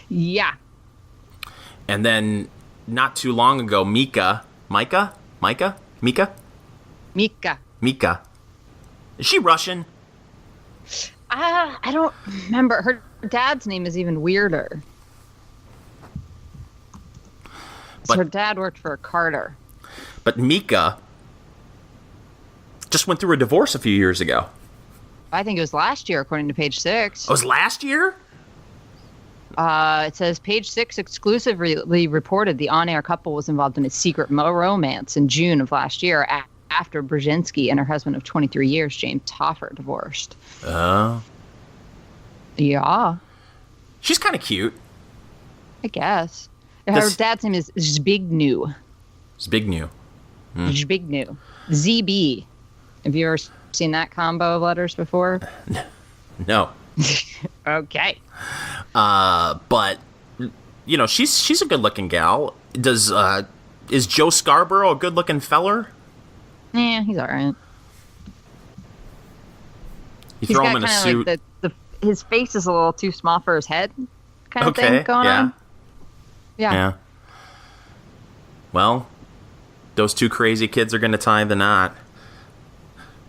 Yeah. And then, not too long ago, Mika. Is she Russian? I don't remember. Her dad's name is even weirder. But- Her dad worked for Carter. But Mika just went through a divorce a few years ago. I think it was last year, according to page 6. Oh, it was last year? It says page 6 exclusively reported the on-air couple was involved in a secret romance in June of last year after Brzezinski and her husband of 23 years, James Toffer, divorced. Oh. Yeah, She's kind of cute. I guess. Her This- dad's name is Zbigniew. Zbigniew. Zbigniew. ZB. Have you ever seen that combo of letters before? No. Okay. But, she's a good-looking gal. Is Joe Scarborough a good-looking feller? Yeah, he's all right. You throw him in a kinda suit. Like his face is a little too small for his head kind of thing going on. Yeah. Well, those two crazy kids are going to tie the knot.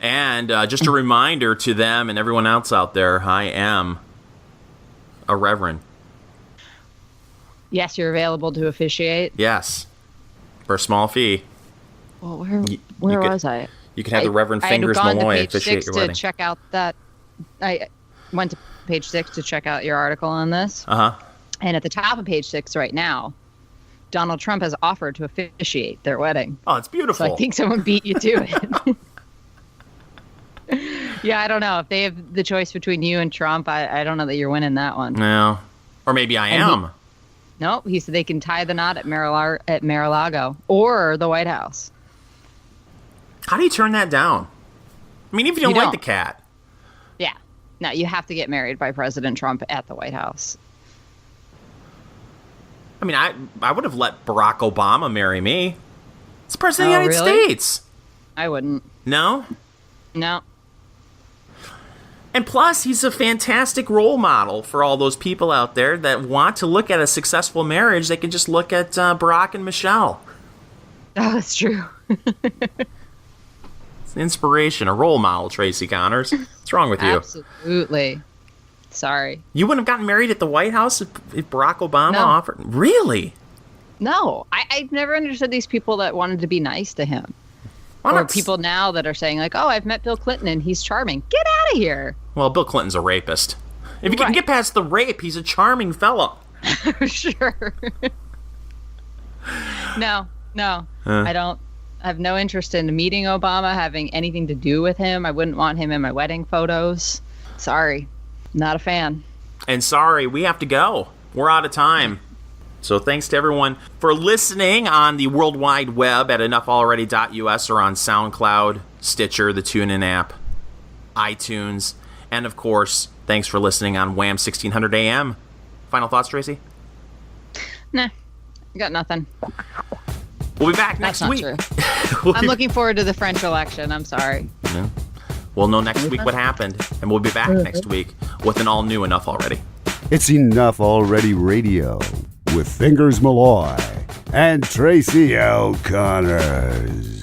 And just a reminder to them and everyone else out there, I am a reverend. Yes, you're available to officiate. Yes. For a small fee. Well, You where could- was I? You can have the Reverend Fingers I had gone Malloy to page officiate 6 your to wedding. check out that. I went to page 6 to check out your article on this. Uh-huh. And at the top of page 6 right now, Donald Trump has offered to officiate their wedding. Oh, it's beautiful. So I think someone beat you to it. Yeah, I don't know. If they have the choice between you and Trump, I don't know that you're winning that one. No. Or maybe I am. Nope, he said they can tie the knot at Mar-a-Lago or the White House. How do you turn that down? I mean, even if you don't like the cat. Yeah. No, you have to get married by President Trump at the White House. I mean, I would have let Barack Obama marry me. It's the President of the United really? States. I wouldn't. No? No. And plus, he's a fantastic role model for all those people out there that want to look at a successful marriage. They can just look at Barack and Michelle. Oh, that's true. It's an inspiration, a role model, Tracy Connors. What's wrong with you? Absolutely. Sorry. You wouldn't have gotten married at the White House if Barack Obama No. offered? Really? No, I've never understood these people that wanted to be nice to him. Why Or not people now that are saying like, oh, I've met Bill Clinton and he's charming. Get out of here. Well, Bill Clinton's a rapist. If you can Right. get past the rape, he's a charming fellow. Sure. No. I have no interest in meeting Obama, having anything to do with him. I wouldn't want him in my wedding photos. Sorry. Not a fan. And sorry, we have to go. We're out of time. So thanks to everyone for listening on the World Wide Web at enoughlalready.us or on SoundCloud, Stitcher, the TuneIn app, iTunes, and of course, thanks for listening on Wham 1600 AM. Final thoughts, Tracy? Nah. Got nothing. We'll be back That's next not week. true. I'm looking forward to the French election. I'm sorry. Yeah. We'll know next week what happened, and we'll be back next week with an all-new Enough Already. It's Enough Already Radio with Fingers Malloy and Tracy O'Connors.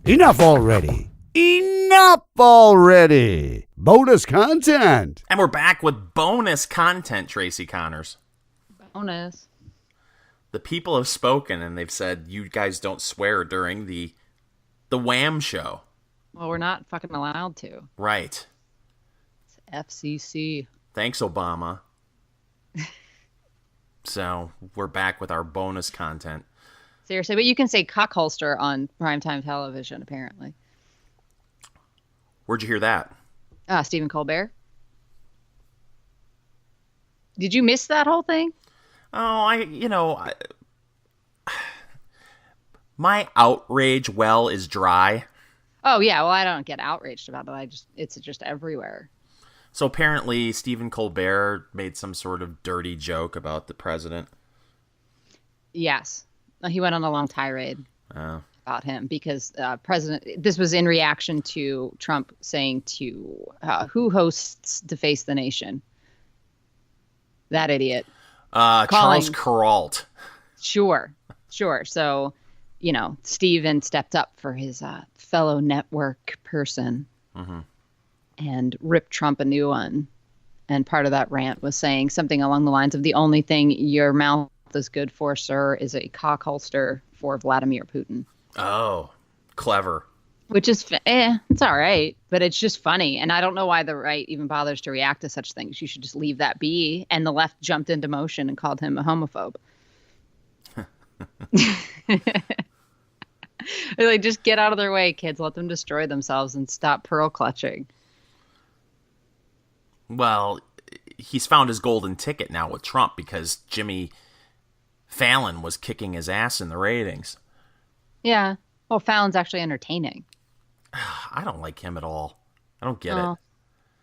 Enough already. Enough already. Bonus content. And we're back with bonus content, Tracy Connors. Bonus. The people have spoken, and they've said you guys don't swear during the Wham show. Well, we're not fucking allowed to. Right. FCC. Thanks, Obama. So we're back with our bonus content. Seriously, but you can say cockholster on primetime television, apparently. Where'd you hear that? Stephen Colbert. Did you miss that whole thing? Oh, my outrage well is dry. Oh, yeah. Well, I don't get outraged about it. It's just everywhere. So apparently Stephen Colbert made some sort of dirty joke about the president. Yes. He went on a long tirade about him because this was in reaction to Trump saying to who hosts Deface the Nation? That idiot. Charles Kuralt. Sure. So, Stephen stepped up for his fellow network person and ripped Trump a new one. And part of that rant was saying something along the lines of the only thing your mouth is good for, sir, is a cock holster for Vladimir Putin. Oh, clever. Which is, it's all right, but it's just funny. And I don't know why the right even bothers to react to such things. You should just leave that be. And the left jumped into motion and called him a homophobe. They're like, just get out of their way, kids. Let them destroy themselves and stop pearl clutching. Well, he's found his golden ticket now with Trump because Jimmy Fallon was kicking his ass in the ratings. Yeah. Well, Fallon's actually entertaining. I don't like him at all. I don't get it.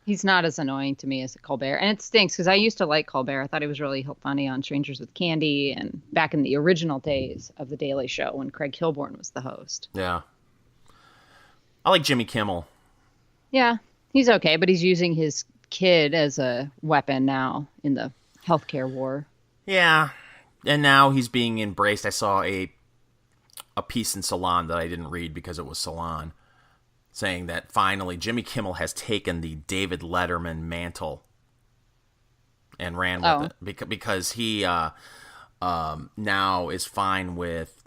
He's not as annoying to me as Colbert. And it stinks because I used to like Colbert. I thought he was really funny on Strangers with Candy and back in the original days of The Daily Show when Craig Kilborn was the host. Yeah. I like Jimmy Kimmel. Yeah, he's okay, but he's using his kid as a weapon now in the healthcare war. Yeah. And now he's being embraced. I saw a piece in Salon that I didn't read because it was Salon, saying that finally Jimmy Kimmel has taken the David Letterman mantle and ran with it because he now is fine with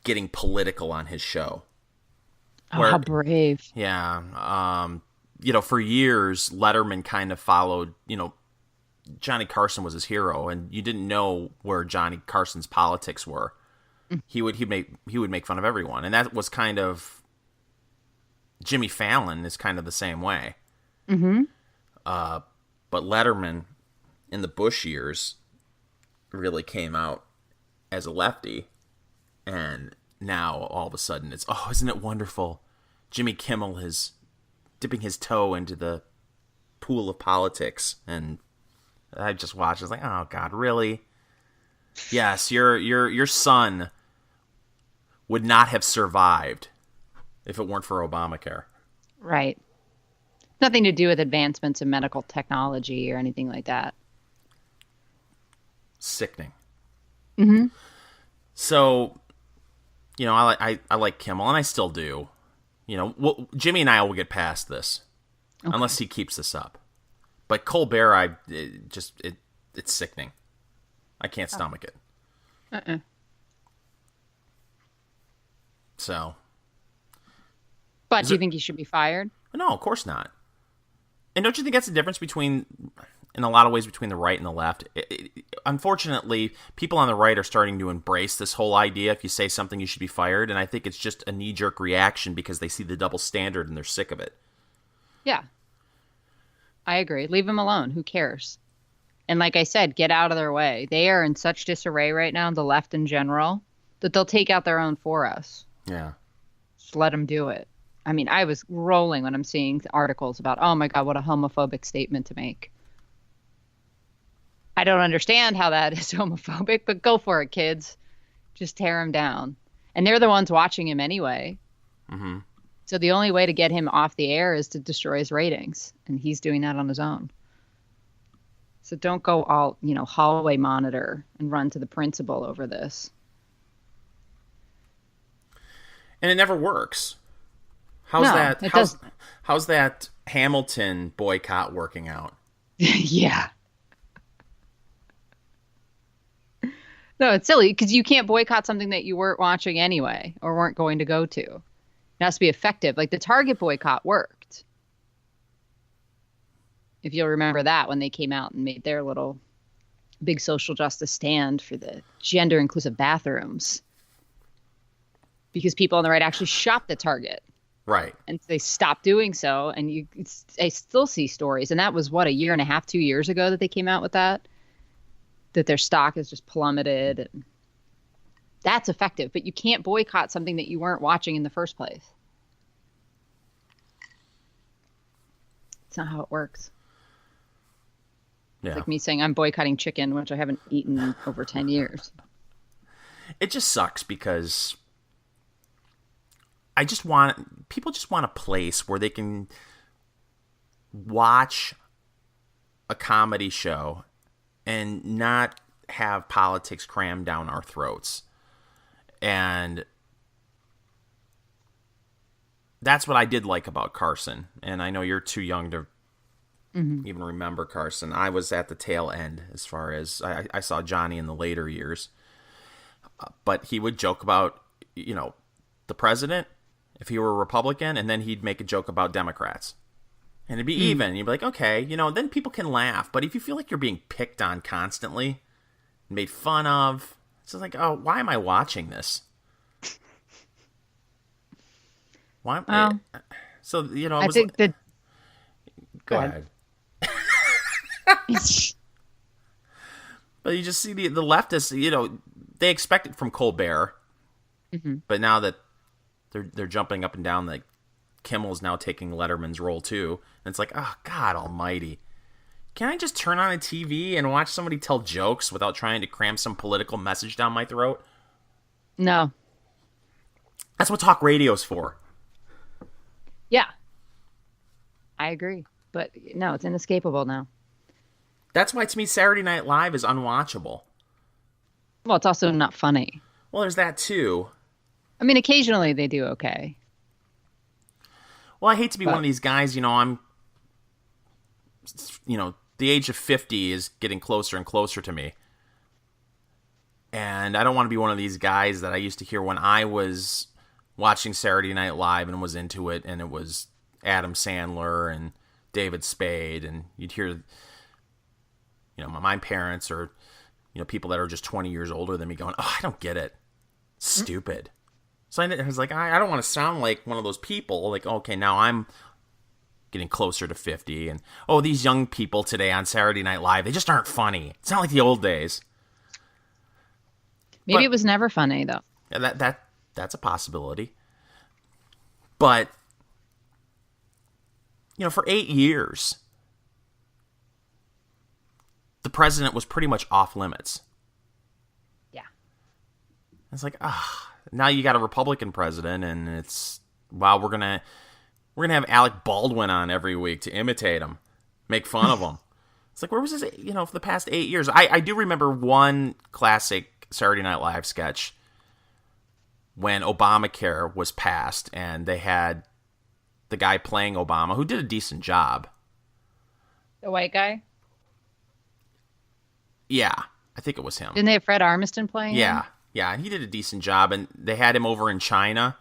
getting political on his show. How brave. Yeah. For years, Letterman kind of followed, Johnny Carson was his hero, and you didn't know where Johnny Carson's politics were. He would make fun of everyone, and that was kind of Jimmy Fallon is kind of the same way. Mm-hmm. But Letterman in the Bush years really came out as a lefty, and now all of a sudden it's isn't it wonderful? Jimmy Kimmel is dipping his toe into the pool of politics, and I just watched. I was like, oh God, really? Yes, your son would not have survived if it weren't for Obamacare. Right. Nothing to do with advancements in medical technology or anything like that. Sickening. Mm-hmm. So, I like Kimmel, and I still do. Jimmy and I will get past this, unless he keeps this up. But Colbert, it's sickening. I can't stomach it. So. But do you think he should be fired? No, of course not. And don't you think that's the difference in a lot of ways, between the right and the left? Unfortunately, people on the right are starting to embrace this whole idea. If you say something, you should be fired. And I think it's just a knee-jerk reaction because they see the double standard and they're sick of it. Yeah. I agree. Leave them alone. Who cares? And like I said, get out of their way. They are in such disarray right now, the left in general, that they'll take out their own for us. Yeah. Just let them do it. I mean, I was rolling when I'm seeing articles about, oh my God, what a homophobic statement to make. I don't understand how that is homophobic, but go for it, kids. Just tear him down. And they're the ones watching him anyway. Mm-hmm. So the only way to get him off the air is to destroy his ratings. And he's doing that on his own. So don't go all, hallway monitor and run to the principal over this. And it never works. How's that Hamilton boycott working out? Yeah. No, it's silly because you can't boycott something that you weren't watching anyway or weren't going to go to. It has to be effective. Like the Target boycott worked. if you'll remember that when they came out and made their little big social justice stand for the gender inclusive bathrooms, because people on the right actually shopped at Target. Right. And they stopped doing so. And I still see stories. And that was what, a year and a half, 2 years ago that they came out with that their stock has just plummeted. And that's effective, but you can't boycott something that you weren't watching in the first place. It's not how it works. Yeah. It's like me saying I'm boycotting chicken, which I haven't eaten in over 10 years. It just sucks because people just want a place where they can watch a comedy show and not have politics crammed down our throats. And that's what I did like about Carson. And I know you're too young to even remember Carson. I was at the tail end as far as I saw Johnny in the later years. But he would joke about, the president, if he were a Republican, and then he'd make a joke about Democrats. And it'd be even. You'd be like, okay, then people can laugh. But if you feel like you're being picked on constantly, made fun of, it's just like, oh, why am I watching this? Why? So, I think that... Go ahead. But you just see the leftists, they expect it from Colbert. But now that they're jumping up and down, like Kimmel's now taking Letterman's role too. And it's like, oh, God almighty. Can I just turn on a TV and watch somebody tell jokes without trying to cram some political message down my throat? No. That's what talk radio's for. Yeah. I agree. But no, it's inescapable now. That's why, to me, Saturday Night Live is unwatchable. Well, it's also not funny. Well, there's that too. I mean, occasionally they do okay. Well, I hate to be one of these guys, I'm, the age of 50 is getting closer and closer to me. And I don't want to be one of these guys that I used to hear when I was watching Saturday Night Live and was into it, and it was Adam Sandler and David Spade, and you'd hear, my parents or, people that are just 20 years older than me going, oh, I don't get it. Stupid. So I was like, I don't want to sound like one of those people. Like, okay, now I'm getting closer to 50, and these young people today on Saturday Night Live, they just aren't funny. It's not like the old days. Maybe it was never funny though. Yeah, that's a possibility. But for 8 years, the president was pretty much off limits. Yeah. It's like, now you got a Republican president, and it's, wow, we're gonna have Alec Baldwin on every week to imitate him, make fun of him. It's like, where was this, for the past 8 years? I do remember one classic Saturday Night Live sketch when Obamacare was passed, and they had the guy playing Obama, who did a decent job. The white guy? Yeah, I think it was him. Didn't they have Fred Armisen playing him? Yeah, and he did a decent job, and they had him over in China,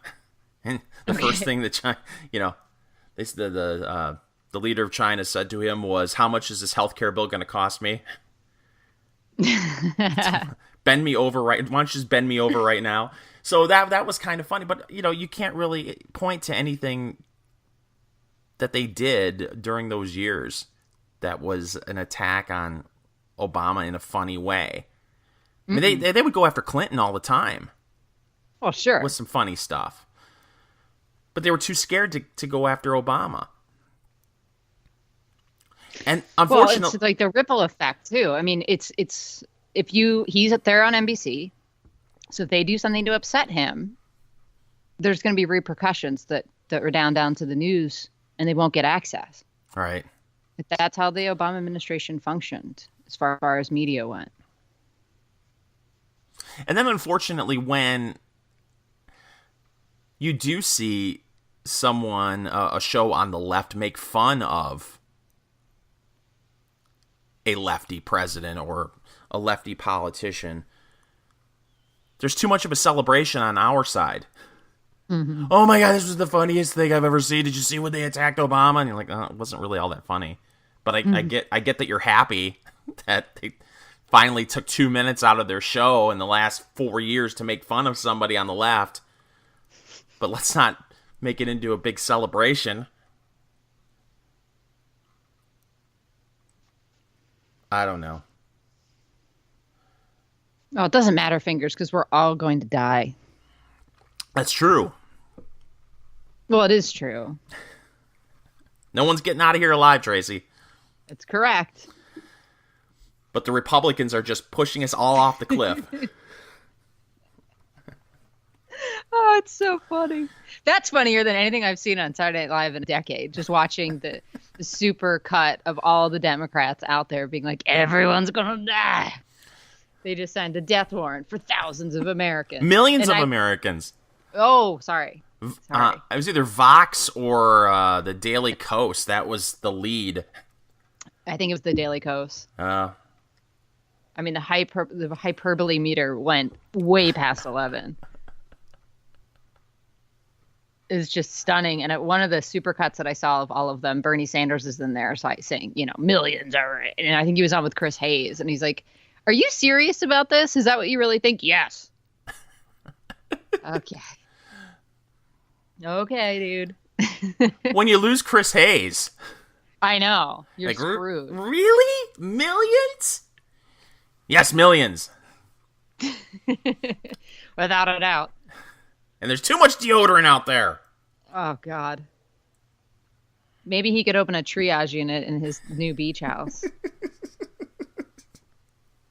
and the first thing that China, the leader of China said to him was, "How much is this healthcare bill going to cost me? Bend me over right. Why don't you just bend me over right now?" So that was kind of funny, but you can't really point to anything that they did during those years that was an attack on Obama in a funny way. I mean, they would go after Clinton all the time. Well, sure. With some funny stuff. But they were too scared to go after Obama. And unfortunately... Well, it's like the ripple effect, too. I mean, he's there on NBC, so if they do something to upset him, there's going to be repercussions that are down to the news, and they won't get access. Right. But that's how the Obama administration functioned, as far as media went. And then, unfortunately, when you do see someone, a show on the left, make fun of a lefty president or a lefty politician, there's too much of a celebration on our side. Mm-hmm. Oh my God, this was the funniest thing I've ever seen. Did you see when they attacked Obama? And you're like, oh, it wasn't really all that funny. But I get that you're happy that they finally took 2 minutes out of their show in the last 4 years to make fun of somebody on the left. But let's not make it into a big celebration. I don't know. Oh, it doesn't matter, Fingers, because we're all going to die. That's true. Well, it is true. No one's getting out of here alive, Tracy. It's correct. But the Republicans are just pushing us all off the cliff. Oh, it's so funny. That's funnier than anything I've seen on Saturday Night Live in a decade. Just watching the super cut of all the Democrats out there being like, everyone's going to die. They just signed a death warrant for thousands of Americans. Millions of Americans. Oh, sorry. It was either Vox or the Daily Kos. That was the lead. I think it was the Daily Kos. I mean, the hyperbole meter went way past 11. Is just stunning. And at one of the supercuts that I saw of all of them, Bernie Sanders is in there saying, millions are, and I think he was on with Chris Hayes, and he's like, are you serious about this? Is that what you really think? Yes. Okay. Okay, dude. When you lose Chris Hayes. I know. You're screwed. Really? Millions? Yes, millions. Without a doubt. And there's too much deodorant out there. Oh, God. Maybe he could open a triage unit in his new beach house.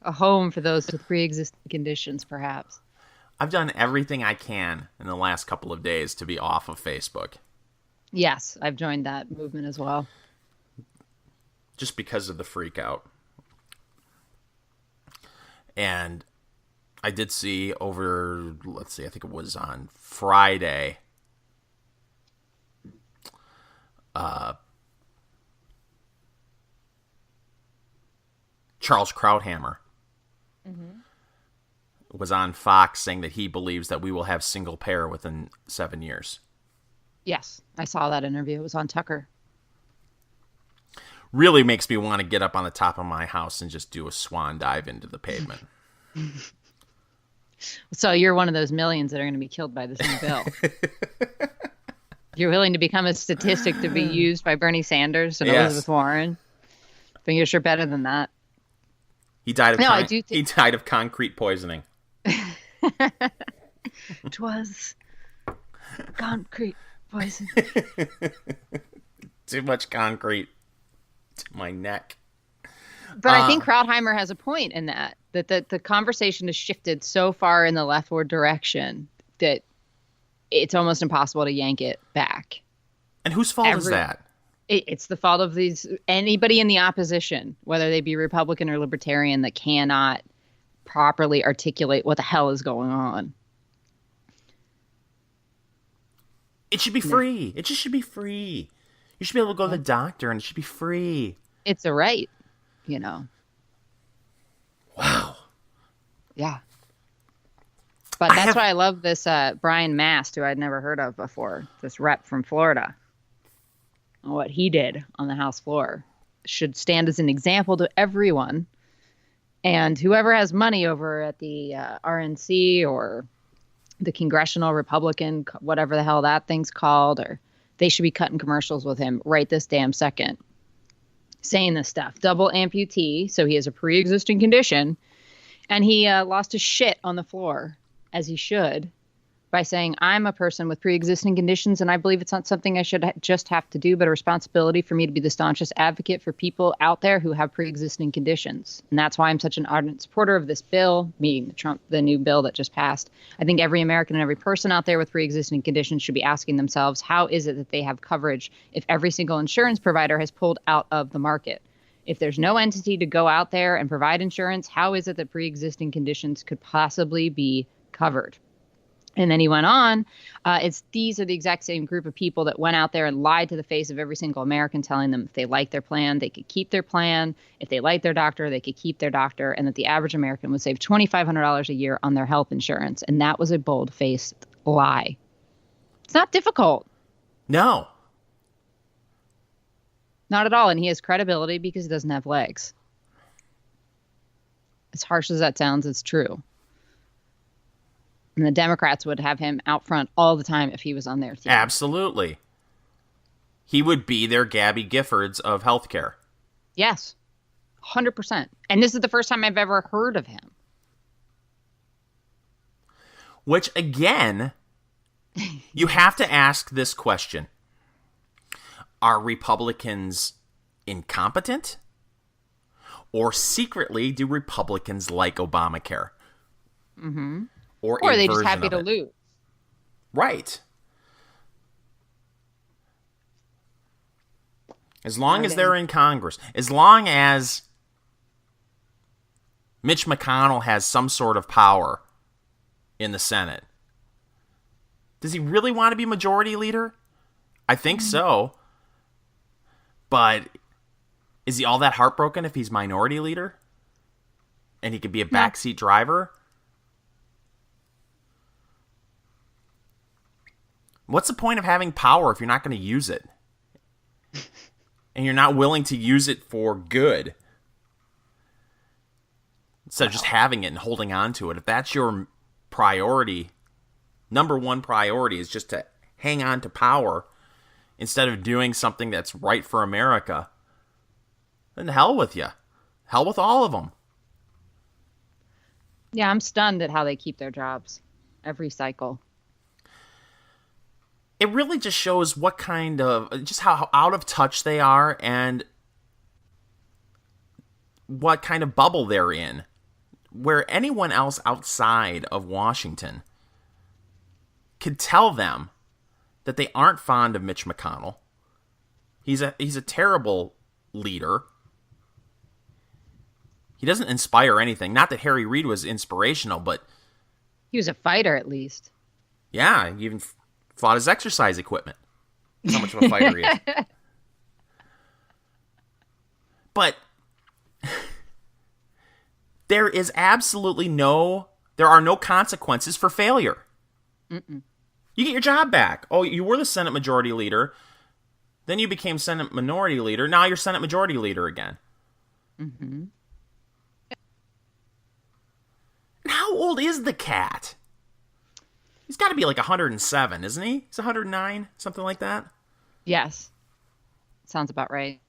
A home for those with pre-existing conditions, perhaps. I've done everything I can in the last couple of days to be off of Facebook. Yes, I've joined that movement as well. Just because of the freak out. And I did see over, I think it was on Friday, Charles Krauthammer was on Fox saying that he believes that we will have single payer within 7 years. Yes, I saw that interview. It was on Tucker. Really makes me want to get up on the top of my house and just do a swan dive into the pavement. So you're one of those millions that are going to be killed by this new bill. You're willing to become a statistic to be used by Bernie Sanders and Elizabeth Warren? I think you're sure better than that. He died of he died of concrete poisoning. It was concrete poison. Too much concrete to my neck. But I think Krauthammer has a point in that the conversation has shifted so far in the leftward direction that it's almost impossible to yank it back. And whose fault is that? It's the fault of anybody in the opposition, whether they be Republican or Libertarian, that cannot properly articulate what the hell is going on. It should be free. It just should be free. You should be able to go to the doctor and it should be free. It's a right, Wow. Yeah. But that's why I love this Brian Mast, who I'd never heard of before, this rep from Florida. What he did on the House floor should stand as an example to everyone. And whoever has money over at the RNC or the Congressional Republican, whatever the hell that thing's called, or they should be cutting commercials with him right this damn second. Saying this stuff. Double amputee, so he has a pre-existing condition. And he lost his shit on the floor, as he should, by saying, I'm a person with pre-existing conditions, and I believe it's not something I should just have to do, but a responsibility for me to be the staunchest advocate for people out there who have pre-existing conditions. And that's why I'm such an ardent supporter of this bill, meaning the new bill that just passed. I think every American and every person out there with pre-existing conditions should be asking themselves, how is it that they have coverage if every single insurance provider has pulled out of the market? If there's no entity to go out there and provide insurance, how is it that pre-existing conditions could possibly be covered? And then he went on, these are the exact same group of people that went out there and lied to the face of every single American, telling them if they liked their plan, they could keep their plan. If they liked their doctor, they could keep their doctor, and that the average American would save $2,500 a year on their health insurance. And that was a bold-faced lie. It's not difficult. No. Not at all. And he has credibility because he doesn't have legs. As harsh as that sounds, it's true. And the Democrats would have him out front all the time if he was on their team. Absolutely. He would be their Gabby Giffords of healthcare. Yes. 100%. And this is the first time I've ever heard of him. Which, again, you have to ask this question. Are Republicans incompetent? Or secretly, do Republicans like Obamacare? Mm-hmm. Or are they just happy to lose? Right. As long as they're in Congress, as long as Mitch McConnell has some sort of power in the Senate. Does he really want to be majority leader? I think so. But is he all that heartbroken if he's minority leader? And he could be a backseat driver? What's the point of having power if you're not going to use it? And you're not willing to use it for good? Instead of just having it and holding on to it. If that's your priority, number one priority is just to hang on to power instead of doing something that's right for America, then hell with you. Hell with all of them. Yeah, I'm stunned at how they keep their jobs every cycle. It really just shows what kind of, just how out of touch they are and what kind of bubble they're in. Where anyone else outside of Washington could tell them that they aren't fond of Mitch McConnell. He's a terrible leader. He doesn't inspire anything. Not that Harry Reid was inspirational, but he was a fighter at least. Yeah, he even fought his exercise equipment. That's how much of a fighter he is. But there are no consequences for failure. Mm-mm. You get your job back. Oh, you were the Senate Majority Leader. Then you became Senate Minority Leader. Now you're Senate Majority Leader again. Mm-hmm. And how old is the cat? He's got to be like 107, isn't he? He's 109, something like that? Yes. Sounds about right.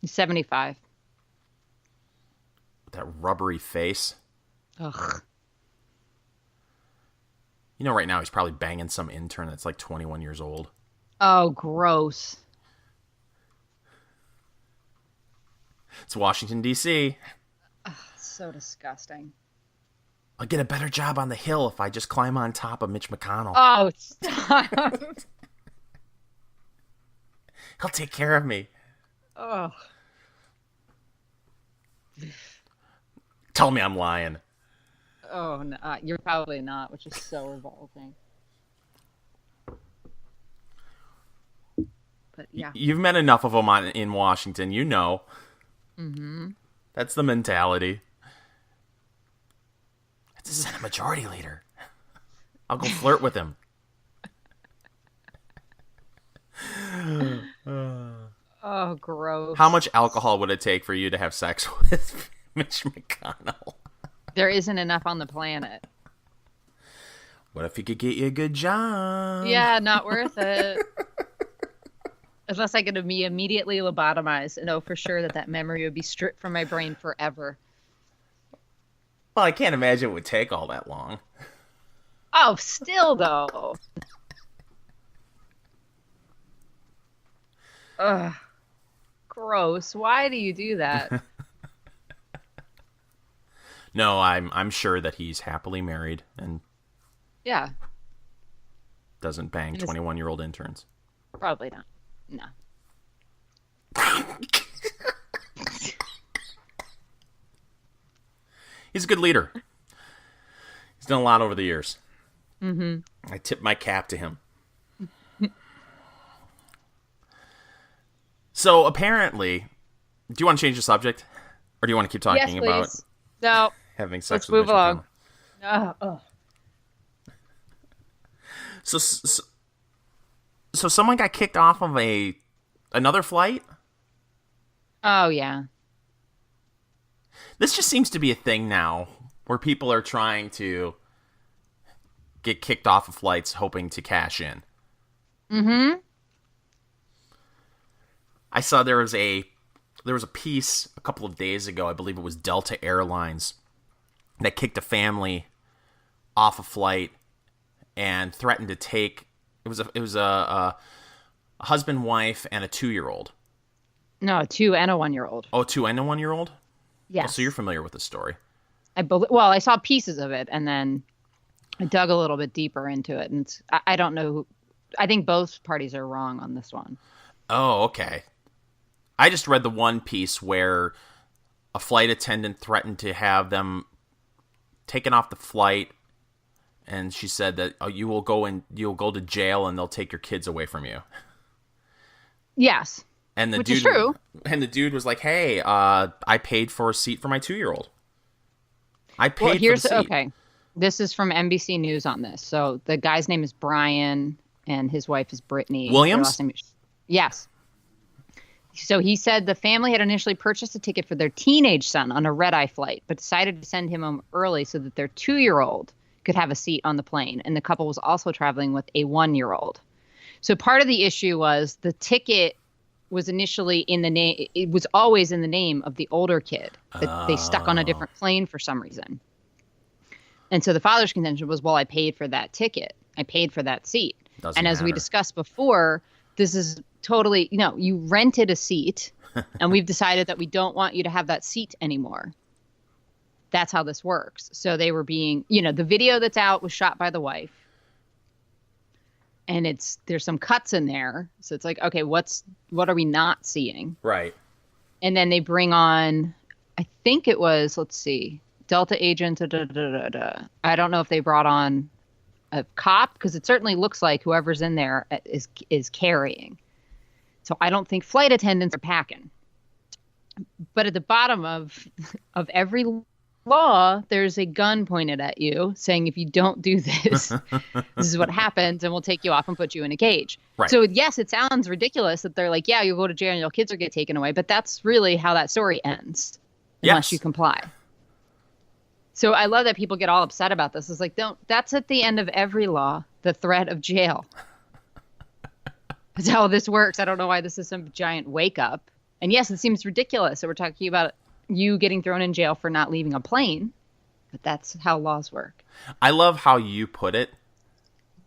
He's 75. With that rubbery face. Ugh. You know, right now he's probably banging some intern that's like 21 years old. Oh, gross. It's Washington, D.C. Ugh, so disgusting. I'll get a better job on the Hill if I just climb on top of Mitch McConnell. Oh, stop. He'll take care of me. Oh. Tell me I'm lying. Oh, no, you're probably not, which is so revolting. But yeah. You've met enough of them in Washington, you know. Mm-hmm. That's the mentality. It's a Senate Majority Leader. I'll go flirt with him. Oh, gross. How much alcohol would it take for you to have sex with Mitch McConnell? There isn't enough on the planet. What if he could get you a good job? Yeah, not worth it. Unless I could be immediately lobotomized and know for sure that memory would be stripped from my brain forever. Well, I can't imagine it would take all that long. Oh, still though. Ugh. Gross. Why do you do that? No, I'm sure that he's happily married and yeah, doesn't bang 21-year-old interns. Probably not. No. He's a good leader. He's done a lot over the years. Mm-hmm. I tip my cap to him. So apparently, do you want to change the subject, or do you want to keep talking about no having sex? Let's move along. So someone got kicked off of another flight Oh, yeah. This just seems to be a thing now where people are trying to get kicked off of flights hoping to cash in. Mm-hmm. I saw there was a piece a couple of days ago, I believe it was Delta Airlines, that kicked a family off a flight and threatened to take it was a husband, wife, and a 2-year-old. No, a 2 and a 1-year-old. Oh, 2 and a 1-year-old? Yes. Oh, so you're familiar with the story. I saw pieces of it, and then I dug a little bit deeper into it, and I don't know. I think both parties are wrong on this one. Oh, okay. I just read the one piece where a flight attendant threatened to have them taken off the flight, and she said that you'll go to jail and they'll take your kids away from you. Yes. And the Which dude, is true. And the dude was like, "Hey, I paid for a seat for my 2-year-old. I paid for the seat." Okay. This is from NBC News on this. So the guy's name is Brian, and his wife is Brittany. Williams? Yes. So he said the family had initially purchased a ticket for their teenage son on a red-eye flight, but decided to send him home early so that their 2-year-old could have a seat on the plane. And the couple was also traveling with a 1-year-old. So part of the issue was the ticket was initially in the name. It was always in the name of the older kid that they stuck on a different plane for some reason. And so the father's contention was, well, I paid for that ticket. I paid for that seat. Doesn't As we matter. discussed before, this is totally, you rented a seat and we've decided that we don't want you to have that seat anymore. That's how this works. So they were being, the video that's out was shot by the wife. And there's some cuts in there. So it's like, okay, what are we not seeing? Right. And then they bring on, I think it was, let's see, Delta agent. I don't know if they brought on a cop, because it certainly looks like whoever's in there is carrying. So I don't think flight attendants are packing. But at the bottom of every law, there's a gun pointed at you saying, if you don't do this, this is what happens, and we'll take you off and put you in a cage. Right. So yes, it sounds ridiculous that they're like, yeah, you'll go to jail and your kids will get taken away, but that's really how that story ends, unless you comply. So I love that people get all upset about this. It's like, that's at the end of every law, the threat of jail. That's how this works. I don't know why this is some giant wake up. And yes, it seems ridiculous that we're talking about you getting thrown in jail for not leaving a plane, but that's how laws work. I love how you put it.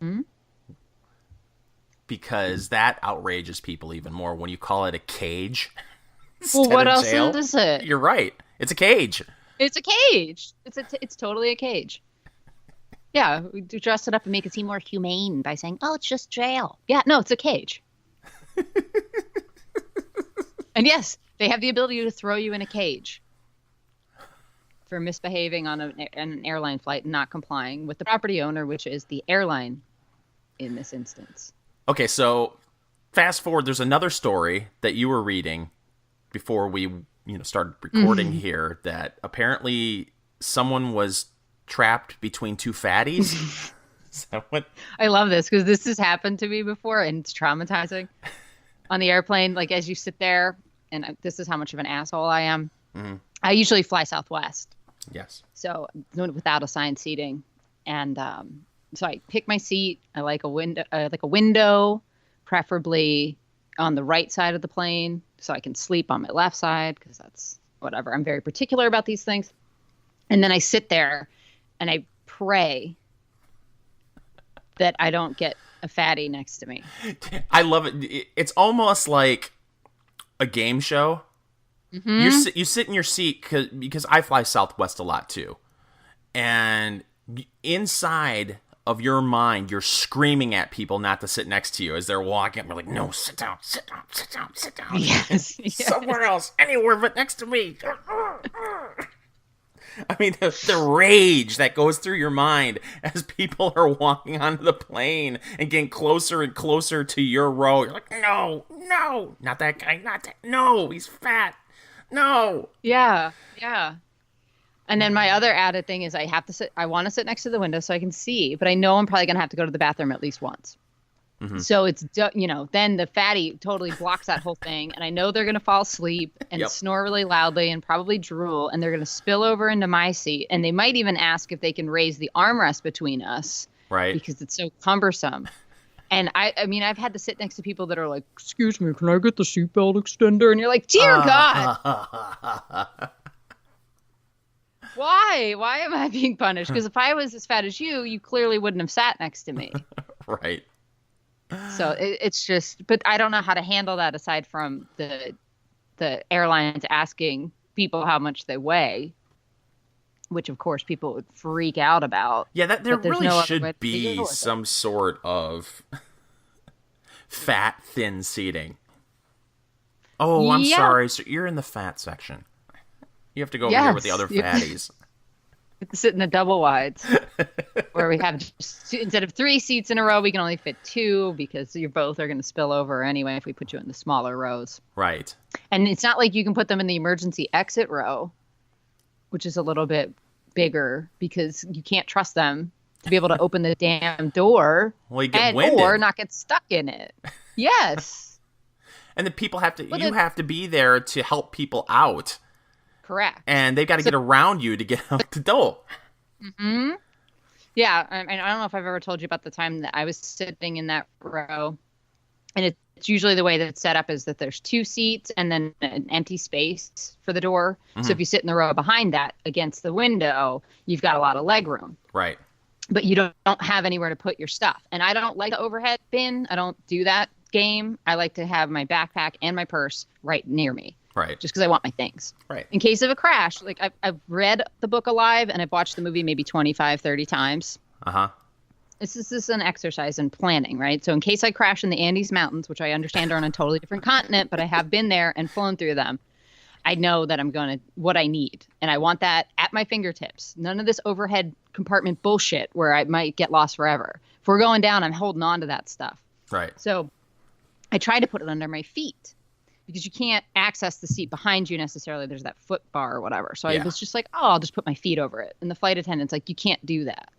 Mm-hmm. Because that outrages people even more when you call it a cage. Well, what else is it? You're right. It's a cage. It's a cage. It's totally a cage. Yeah, we dress it up and make it seem more humane by saying, oh, it's just jail. Yeah, no, it's a cage. And yes, they have the ability to throw you in a cage for misbehaving on an airline flight and not complying with the property owner, which is the airline in this instance. Okay, so fast forward, there's another story that you were reading before we started recording here, that apparently someone was trapped between two fatties. Is that what? I love this because this has happened to me before and it's traumatizing. On the airplane, like as you sit there, and this is how much of an asshole I am. Mm-hmm. I usually fly Southwest. Yes. So without assigned seating, and so I pick my seat. I like a window, preferably on the right side of the plane, so I can sleep on my left side because that's whatever. I'm very particular about these things. And then I sit there and I pray that I don't get a fatty next to me. I love it. It's almost like a game show. Mm-hmm. You sit in your seat because I fly Southwest a lot too. And inside of your mind, you're screaming at people not to sit next to you as they're walking. We're like, no, sit down, sit down, sit down, sit down. Yes. Somewhere else, anywhere but next to me. I mean, the rage that goes through your mind as people are walking onto the plane and getting closer and closer to your row. You're like, no, not that guy, not that. No, he's fat. No. Yeah. And then my other added thing is I want to sit next to the window so I can see, but I know I'm probably going to have to go to the bathroom at least once. So it's, then the fatty totally blocks that whole thing. And I know they're going to fall asleep and snore really loudly and probably drool. And they're going to spill over into my seat. And they might even ask if they can raise the armrest between us. Right. Because it's so cumbersome. And I mean, I've had to sit next to people that are like, excuse me, can I get the seatbelt extender? And you're like, dear God. Why? Why am I being punished? Because if I was as fat as you clearly wouldn't have sat next to me. Right. So it's just, but I don't know how to handle that aside from the airlines asking people how much they weigh, which of course people would freak out about. Yeah, there really should be some sort of fat, thin seating. Oh, I'm sorry. So you're in the fat section. You have to go over here with the other fatties. We have to sit in the double wides where we have instead of 3 seats in a row, we can only fit 2 because you both are going to spill over anyway if we put you in the smaller rows. Right. And it's not like you can put them in the emergency exit row, which is a little bit bigger because you can't trust them to be able to open the damn door or not get stuck in it. Yes. And the people have to be there to help people out. Correct. And they've got to get around you to get out the door. Mm-hmm. Yeah. I don't know if I've ever told you about the time that I was sitting in that row. And it's usually the way that it's set up is that there's 2 seats and then an empty space for the door. Mm-hmm. So if you sit in the row behind that against the window, you've got a lot of leg room. Right. But you don't have anywhere to put your stuff. And I don't like the overhead bin. I don't do that game. I like to have my backpack and my purse right near me. Right. Just because I want my things. Right. In case of a crash, like I've read the book Alive and I've watched the movie maybe 25, 30 times. Uh-huh. This is an exercise in planning, right? So in case I crash in the Andes Mountains, which I understand are on a totally different continent, but I have been there and flown through them, I know that I'm going to, what I need. And I want that at my fingertips. None of this overhead compartment bullshit where I might get lost forever. If we're going down, I'm holding on to that stuff. Right. So I try to put it under my feet. Because you can't access the seat behind you necessarily. There's that foot bar or whatever. So I was just like, I'll just put my feet over it. And the flight attendant's like, you can't do that.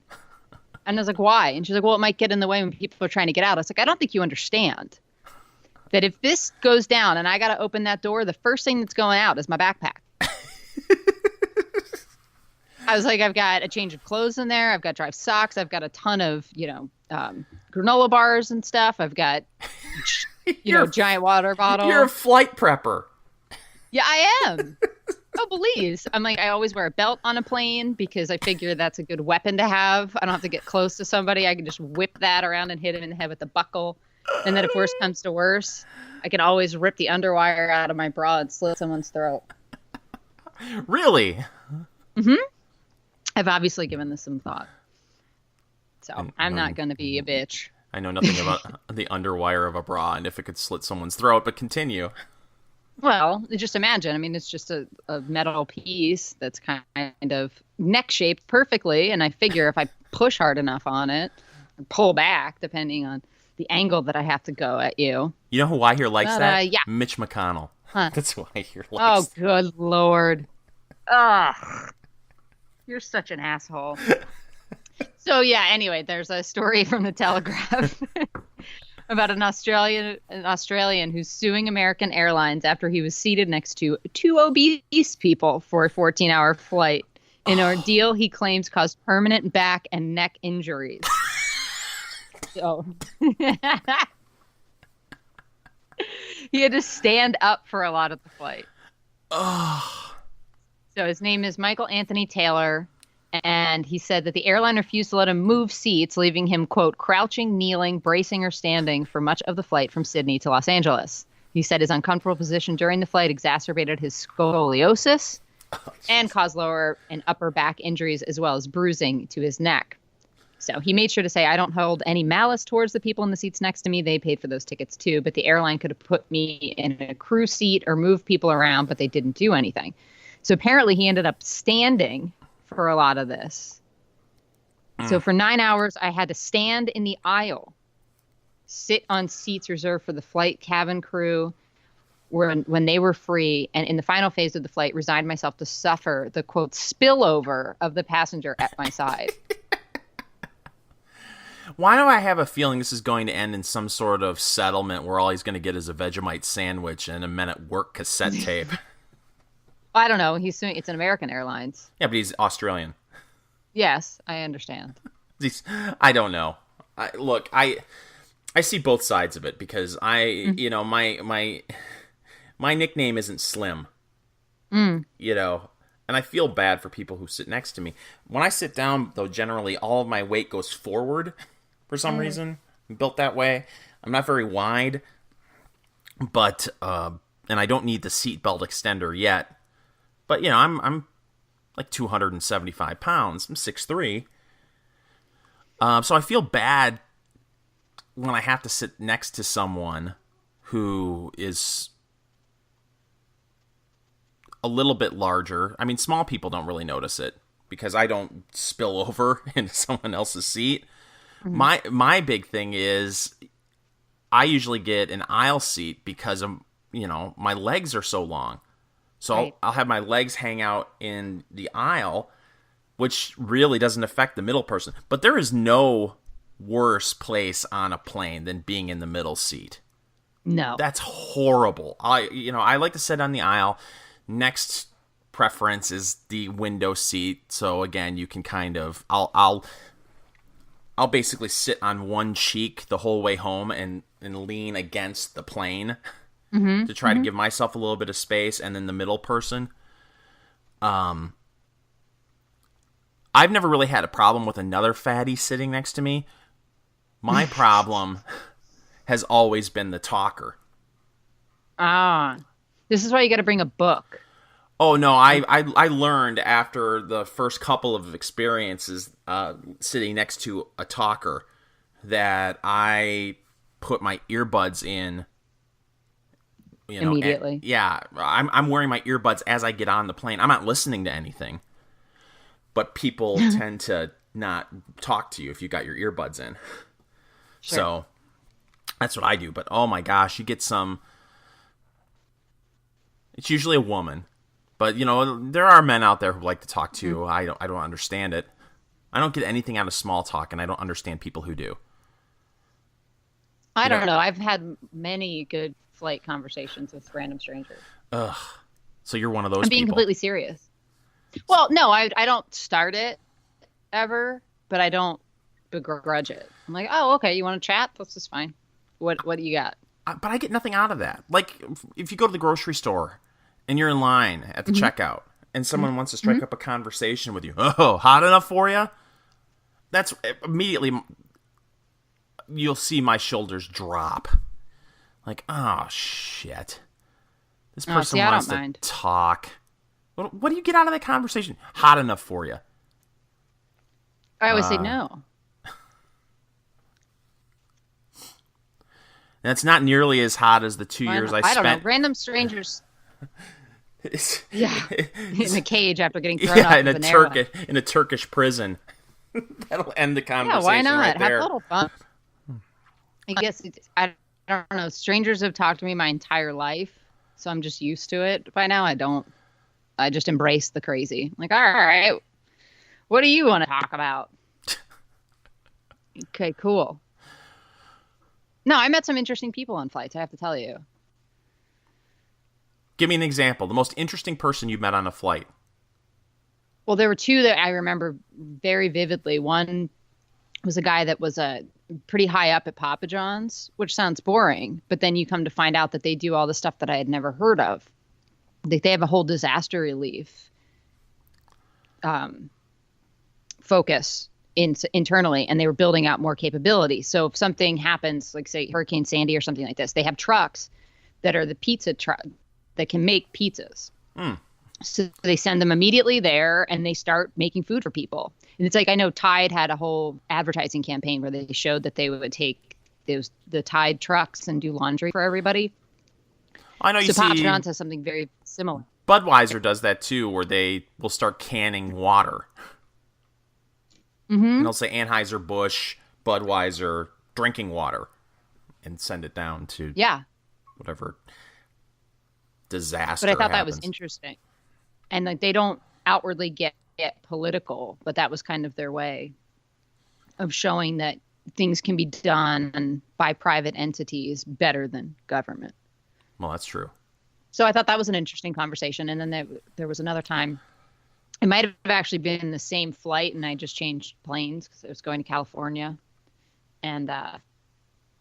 And I was like, why? And she's like, well, it might get in the way when people are trying to get out. I was like, I don't think you understand that if this goes down and I got to open that door, the first thing that's going out is my backpack. I was like, I've got a change of clothes in there. I've got dry socks. I've got a ton of, granola bars and stuff. I've got... giant water bottle. You're a flight prepper. Yeah, I am. Oh, please. I'm like, I always wear a belt on a plane because I figure that's a good weapon to have. I don't have to get close to somebody. I can just whip that around and hit him in the head with the buckle. And then if worse comes to worse, I can always rip the underwire out of my bra and slit someone's throat. Really? Mm-hmm. I've obviously given this some thought. So I'm not going to be a bitch. I know nothing about the underwire of a bra and if it could slit someone's throat, but continue. Well, just imagine. I mean, it's just a metal piece that's kind of neck-shaped perfectly, and I figure if I push hard enough on it, or pull back, depending on the angle that I have to go at you. You know who I hear likes that? Yeah. Mitch McConnell. Huh. That's who I hear likes. Oh, good Lord. Ugh. You're such an asshole. So, yeah, anyway, there's a story from the Telegraph about an Australian who's suing American Airlines after he was seated next to 2 obese people for a 14-hour flight. An ordeal he claims caused permanent back and neck injuries. So he had to stand up for a lot of the flight. Oh. So his name is Michael Anthony Taylor. And he said that the airline refused to let him move seats, leaving him, quote, crouching, kneeling, bracing, or standing for much of the flight from Sydney to Los Angeles. He said his uncomfortable position during the flight exacerbated his scoliosis and caused lower and upper back injuries as well as bruising to his neck. So he made sure to say, I don't hold any malice towards the people in the seats next to me. They paid for those tickets too. But the airline could have put me in a crew seat or moved people around, but they didn't do anything. So apparently he ended up standing for a lot of this. So for 9 hours, I had to stand in the aisle, sit on seats reserved for the flight cabin crew when they were free, and in the final phase of the flight, resigned myself to suffer the, quote, spillover of the passenger at my side. Why do I have a feeling this is going to end in some sort of settlement where all he's going to get is a Vegemite sandwich and a Men at Work cassette tape? I don't know. It's an American Airlines. Yeah, but he's Australian. Yes, I understand. I don't know. I see both sides of it because my nickname isn't Slim. You know, and I feel bad for people who sit next to me. When I sit down, though, generally all of my weight goes forward for some reason. I'm built that way. I'm not very wide, but and I don't need the seatbelt extender yet. But you know, I'm like 275 pounds. I'm 6'3". So I feel bad when I have to sit next to someone who is a little bit larger. I mean, small people don't really notice it because I don't spill over into someone else's seat. My big thing is I usually get an aisle seat because of, my legs are so long. So right. I'll have my legs hang out in the aisle, which really doesn't affect the middle person. But there is no worse place on a plane than being in the middle seat. No. That's horrible. I like to sit on the aisle. Next preference is the window seat. So again, you can kind of I'll basically sit on one cheek the whole way home and lean against the plane to try to give myself a little bit of space, and then the middle person. I've never really had a problem with another fatty sitting next to me. My problem has always been the talker. This is why you got to bring a book. Oh, no, I learned after the first couple of experiences sitting next to a talker that I put my earbuds in. Immediately. I'm wearing my earbuds as I get on the plane. I'm not listening to anything. But people tend to not talk to you if you got your earbuds in. Sure. So that's what I do. But oh my gosh, you get some... It's usually a woman. But, there are men out there who like to talk to you. I don't understand it. I don't get anything out of small talk, and I don't understand people who do. I don't know. I've had many good flight conversations with random strangers. Ugh. So you're one of those I'm being people. completely serious. Well, no, I don't start it ever, but I don't begrudge it. I'm like, oh, okay, you want to chat? That's just fine. What do you got? But I get nothing out of that. Like, if you go to the grocery store and you're in line at the checkout and someone wants to strike up a conversation with you, oh, hot enough for you? That's immediately, you'll see my shoulders drop. Like, oh, shit. This person wants to talk. What do you get out of that conversation? Hot enough for you? I always say no. That's not nearly as hot as the 2 years I spent. I don't know. Random strangers. In a cage after getting thrown off in a Turkish prison. That'll end the conversation. Yeah, why not? Right there. Have a little fun. I guess I don't know. Strangers have talked to me my entire life, so I'm just used to it. By now, I don't. I just embrace the crazy. Like, all right, what do you want to talk about? Okay, cool. No, I met some interesting people on flights, I have to tell you. Give me an example. The most interesting person you met on a flight. Well, there were two that I remember very vividly. One was a guy that was pretty high up at Papa John's, which sounds boring, but then you come to find out that they do all the stuff that I had never heard of. They have a whole disaster relief focus internally, and they were building out more capability. So if something happens, like say Hurricane Sandy or something like this, they have trucks that are the pizza truck that can make pizzas. So they send them immediately there, and they start making food for people. And it's like, I know Tide had a whole advertising campaign where they showed that they would take the Tide trucks and do laundry for everybody. I know you see. Papa John's has something very similar. Budweiser does that too, where they will start canning water. Mm-hmm. And they'll say Anheuser-Busch, Budweiser, drinking water, and send it down to whatever disaster. But I thought happens. that was interesting, and like they don't outwardly get political, but that was kind of their way of showing that things can be done by private entities better than government. Well, that's true. So I thought that was an interesting conversation. And then there was another time, it might have actually been the same flight, and I just changed planes because I was going to California. And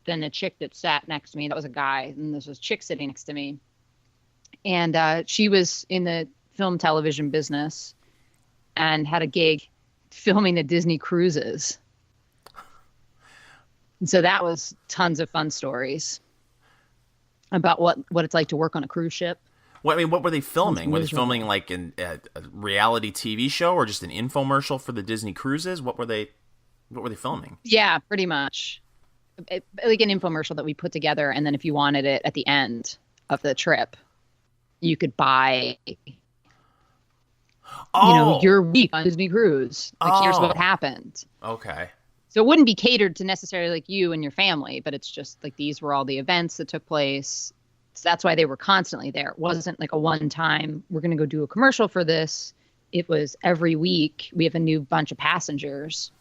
then the chick that sat next to me, that was a guy, and this was a chick sitting next to me. And she was in the film television business and had a gig filming the Disney cruises. And so that was tons of fun stories about what it's like to work on a cruise ship. What were they filming? Were they filming like a reality TV show or just an infomercial for the Disney cruises? What were they filming? Yeah, pretty much. Like an infomercial that we put together, and then if you wanted it at the end of the trip, you could buy your week on Disney cruise. Like, here's what happened. Okay. So it wouldn't be catered to necessarily like you and your family, but it's just like these were all the events that took place. So that's why they were constantly there. It wasn't like a one-time, we're going to go do a commercial for this. It was every week we have a new bunch of passengers.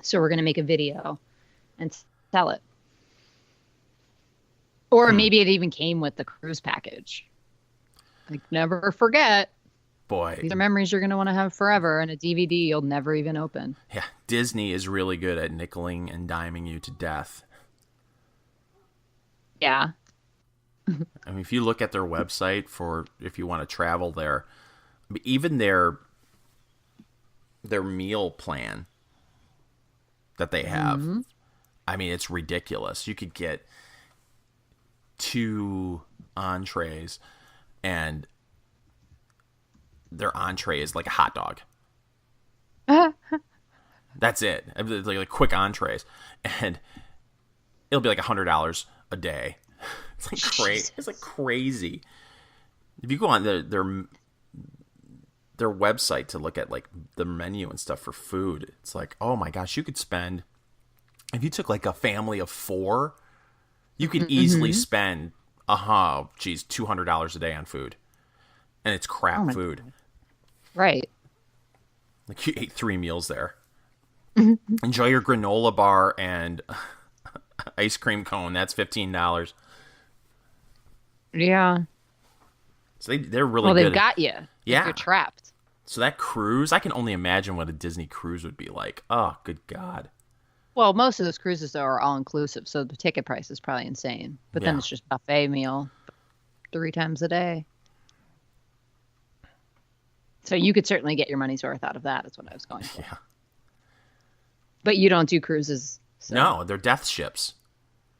So we're going to make a video and sell it. Or maybe it even came with the cruise package. Like, never forget. Boy. These are memories you're going to want to have forever, and a DVD you'll never even open. Yeah, Disney is really good at nickeling and diming you to death. Yeah. I mean, if you look at their website for if you want to travel there, even their meal plan that they have, I mean, it's ridiculous. You could get 2 entrees, and their entree is like a hot dog. That's it. Like quick entrees, and it'll be like $100 a day. It's like crazy. It's like crazy. If you go on their website to look at like the menu and stuff for food, it's like, oh my gosh, you could spend, if you took like a family of 4, you could easily spend $200 a day on food, and it's crap food. God. Right. Like, you ate 3 meals there. Enjoy your granola bar and ice cream cone. That's $15. Yeah. So they're really well, good. They've got you. Yeah. You're trapped. So that cruise, I can only imagine what a Disney cruise would be like. Oh, good God. Well, most of those cruises, though, are all-inclusive, so the ticket price is probably insane. But then it's just buffet meal 3 times a day. So you could certainly get your money's worth out of that, is what I was going for. Yeah. But you don't do cruises. So. No, they're death ships.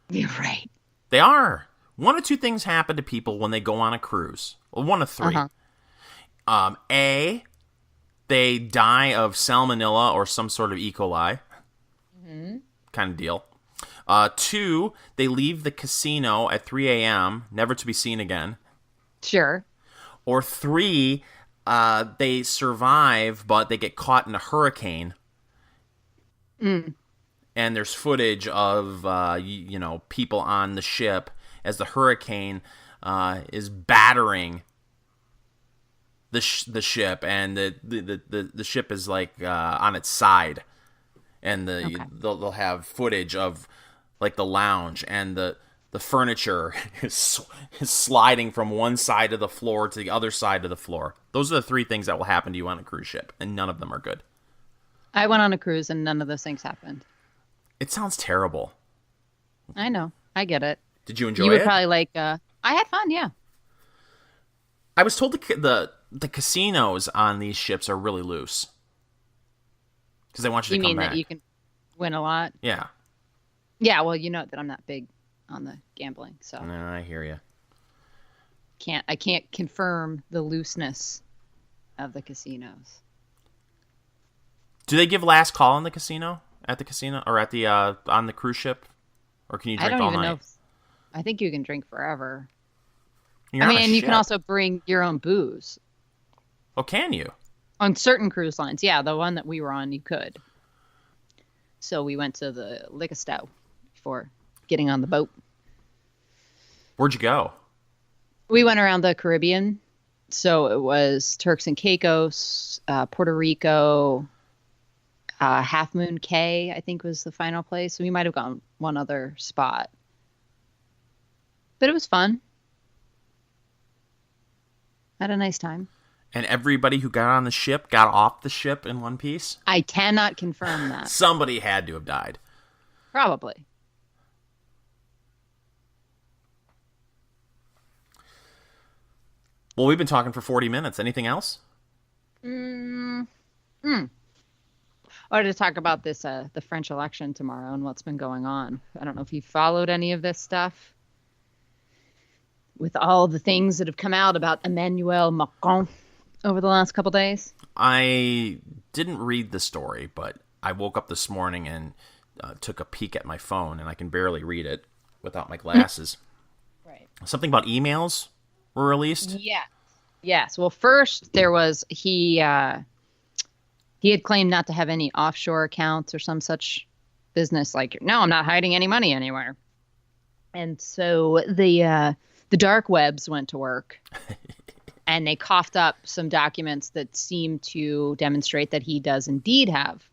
You're right. They are. 1 of 2 things happen to people when they go on a cruise. Well, 1 of 3. A, they die of salmonella or some sort of E. coli kind of deal. 2, they leave the casino at 3 a.m., never to be seen again. Sure. Or 3, they survive, but they get caught in a hurricane. And there's footage of, people on the ship as the hurricane is battering the ship, and the ship is like on its side, and they'll have footage of like the lounge, and the furniture is sliding from one side of the floor to the other side of the floor. Those are the 3 things that will happen to you on a cruise ship, and none of them are good. I went on a cruise and none of those things happened. It sounds terrible. I know. I get it. Did you enjoy it? You would probably like... I had fun, yeah. I was told the casinos on these ships are really loose. Because they want you to come back. You mean that you can win a lot? Yeah. Yeah, well, you know that I'm not big on the gambling, so... No, I hear you. I can't confirm the looseness of the casinos. Do they give last call in the casino? At the casino? Or at the on the cruise ship? Or can you drink all night? I don't even know. I think you can drink forever. You're you can also bring your own booze. Oh, can you? On certain cruise lines. Yeah, the one that we were on, you could. So we went to the liquor store before getting on the boat. Where'd you go? We went around the Caribbean. So it was Turks and Caicos, Puerto Rico, Half Moon Cay, I think, was the final place. So we might have gone one other spot. But it was fun. Had a nice time. And everybody who got on the ship got off the ship in one piece? I cannot confirm that. Somebody had to have died. Probably. Well, we've been talking for 40 minutes. Anything else? I wanted to talk about this, the French election tomorrow and what's been going on. I don't know if you followed any of this stuff. With all the things that have come out about Emmanuel Macron over the last couple days. I didn't read the story, but I woke up this morning and took a peek at my phone, and I can barely read it without my glasses. Right. Something about emails were released? Yeah. Yes. Well, first there was he had claimed not to have any offshore accounts or some such business. Like, no, I'm not hiding any money anywhere. And so the dark webs went to work, and they coughed up some documents that seem to demonstrate that he does indeed have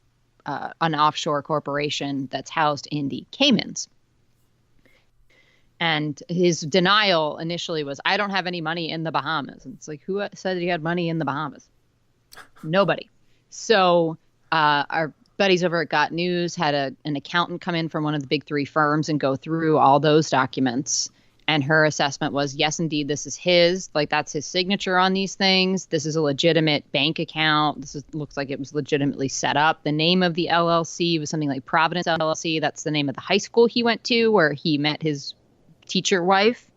an offshore corporation that's housed in the Caymans. And his denial initially was, I don't have any money in the Bahamas. And it's like, who said he had money in the Bahamas? Nobody. So our buddies over at Got News had an accountant come in from one of the big three firms and go through all those documents. And her assessment was, yes, indeed, this is his. Like, that's his signature on these things. This is a legitimate bank account. Looks like it was legitimately set up. The name of the LLC was something like Providence LLC. That's the name of the high school he went to where he met his teacher wife.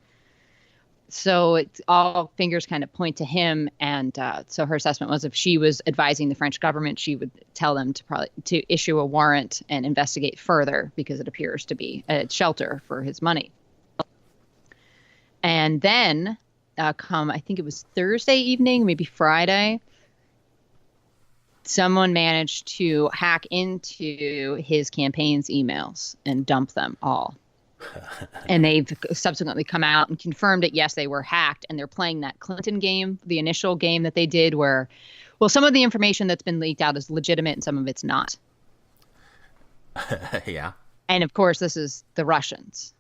So it's all fingers kind of point to him. And so her assessment was, if she was advising the French government, she would tell them to issue a warrant and investigate further, because it appears to be a shelter for his money. And then I think it was Thursday evening, maybe Friday, someone managed to hack into his campaign's emails and dump them all. And they've subsequently come out and confirmed that, yes, they were hacked, and they're playing that Clinton game, the initial game that they did where, well, some of the information that's been leaked out is legitimate and some of it's not. Yeah. And of course, this is the Russians.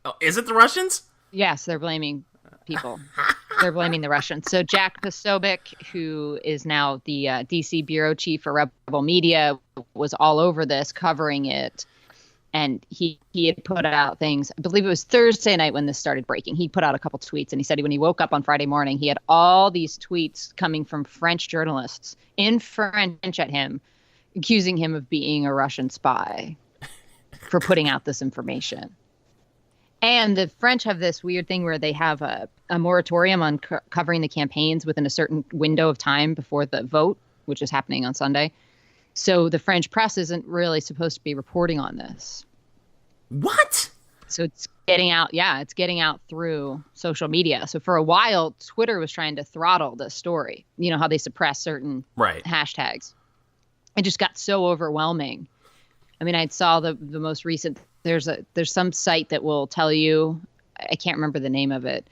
Oh, is it the Russians? Yes, they're blaming people. They're blaming the Russians. So Jack Posobiec, who is now the D.C. bureau chief for Rebel Media, was all over this, covering it. And he had put out things, I believe it was Thursday night when this started breaking. He put out a couple tweets, and he said when he woke up on Friday morning, he had all these tweets coming from French journalists in French at him, accusing him of being a Russian spy for putting out this information. And the French have this weird thing where they have a moratorium on covering the campaigns within a certain window of time before the vote, which is happening on Sunday. So the French press isn't really supposed to be reporting on this. What? So it's getting out. Yeah, it's getting out through social media. So for a while, Twitter was trying to throttle the story. You know how they suppress certain hashtags. It just got so overwhelming. I mean, I saw the most recent. There's some site that will tell you, I can't remember the name of it,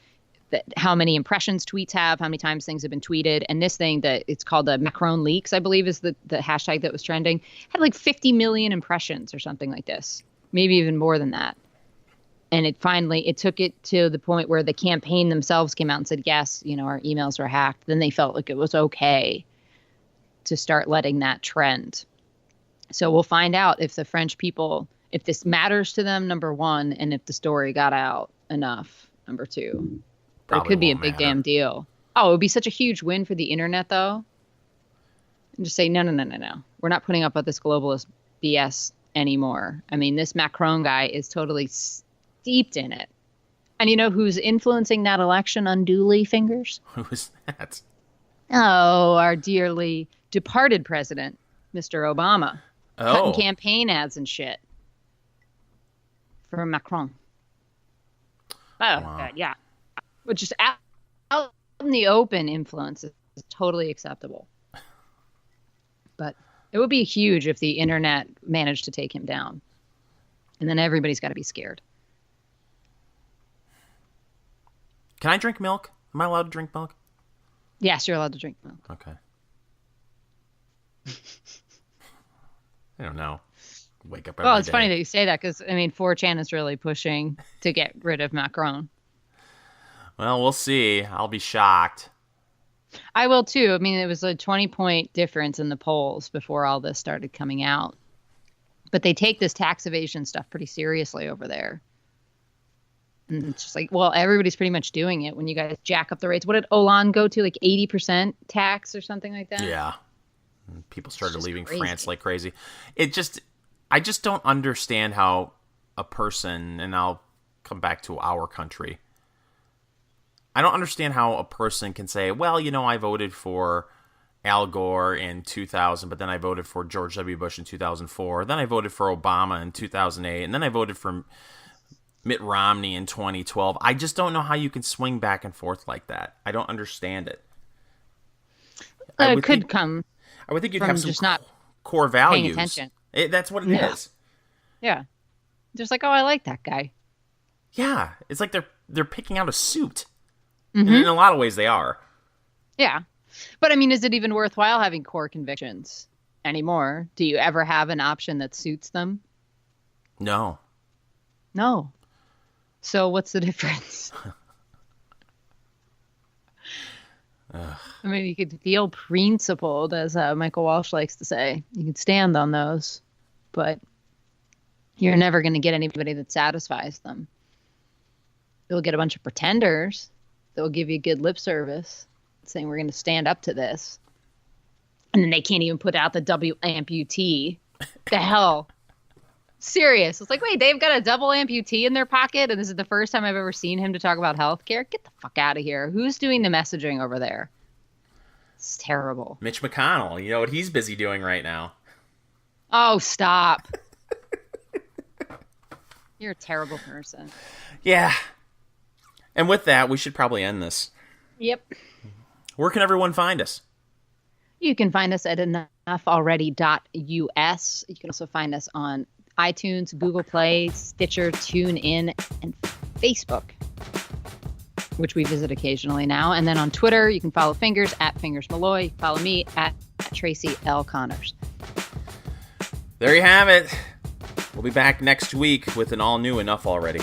that how many impressions tweets have, how many times things have been tweeted. And this thing that it's called the Macron leaks, I believe is the hashtag that was trending, had like 50 million impressions or something like this, maybe even more than that. And it took it to the point where the campaign themselves came out and said, yes, our emails were hacked. Then they felt like it was okay to start letting that trend. So we'll find out if the French people, if this matters to them, number one, and if the story got out enough, number two. It could be a big damn deal. Oh, it would be such a huge win for the internet, though. And just say, no. We're not putting up with this globalist BS anymore. I mean, this Macron guy is totally steeped in it. And you know who's influencing that election unduly, Fingers? Who's that? Oh, our dearly departed president, Mr. Obama. Cutting campaign ads and shit for Macron. Oh, wow. God, yeah. Which is out in the open influence is totally acceptable. But it would be huge if the internet managed to take him down. And then everybody's got to be scared. Can I drink milk? Am I allowed to drink milk? Yes, you're allowed to drink milk. Okay. I don't know. Wake up every Well, it's day. funny that you say that because, I mean, 4chan is really pushing to get rid of Macron. Well, we'll see. I'll be shocked. I will, too. I mean, it was a 20-point difference in the polls before all this started coming out. But they take this tax evasion stuff pretty seriously over there. And it's just like, well, everybody's pretty much doing it when you guys jack up the rates. What did Hollande go to, like 80% tax or something like that? Yeah. People started leaving crazy. France like crazy. I just don't understand how a person, and I'll come back to our country. I don't understand how a person can say, well, I voted for Al Gore in 2000, but then I voted for George W. Bush in 2004. Then I voted for Obama in 2008. And then I voted for Mitt Romney in 2012. I just don't know how you can swing back and forth like that. I don't understand it. It could come. I would think you'd from have some just not core values. paying attention. That's what it is. Yeah. Just like, oh, I like that guy. Yeah. It's like they're picking out a suit. Mm-hmm. And in a lot of ways they are. Yeah. But I mean, is it even worthwhile having core convictions anymore? Do you ever have an option that suits them? No. No. So what's the difference? I mean, you could feel principled, as Michael Walsh likes to say. You can stand on those, but you're never going to get anybody that satisfies them. You'll get a bunch of pretenders that will give you good lip service, saying we're going to stand up to this. And then they can't even put out the W amputee. The hell? Serious. It's like, wait, they've got a double amputee in their pocket, and this is the first time I've ever seen him to talk about healthcare? Get the fuck out of here. Who's doing the messaging over there? It's terrible. Mitch McConnell. You know what he's busy doing right now. Oh, stop. You're a terrible person. Yeah. And with that, we should probably end this. Yep. Where can everyone find us? You can find us at enoughlalready.us. You can also find us on iTunes, Google Play, Stitcher, TuneIn, and Facebook, which we visit occasionally now. And then on Twitter, you can follow Fingers at Fingers Malloy. Follow me at Tracy L. Connors. There you have it. We'll be back next week with an all-new Enough Already.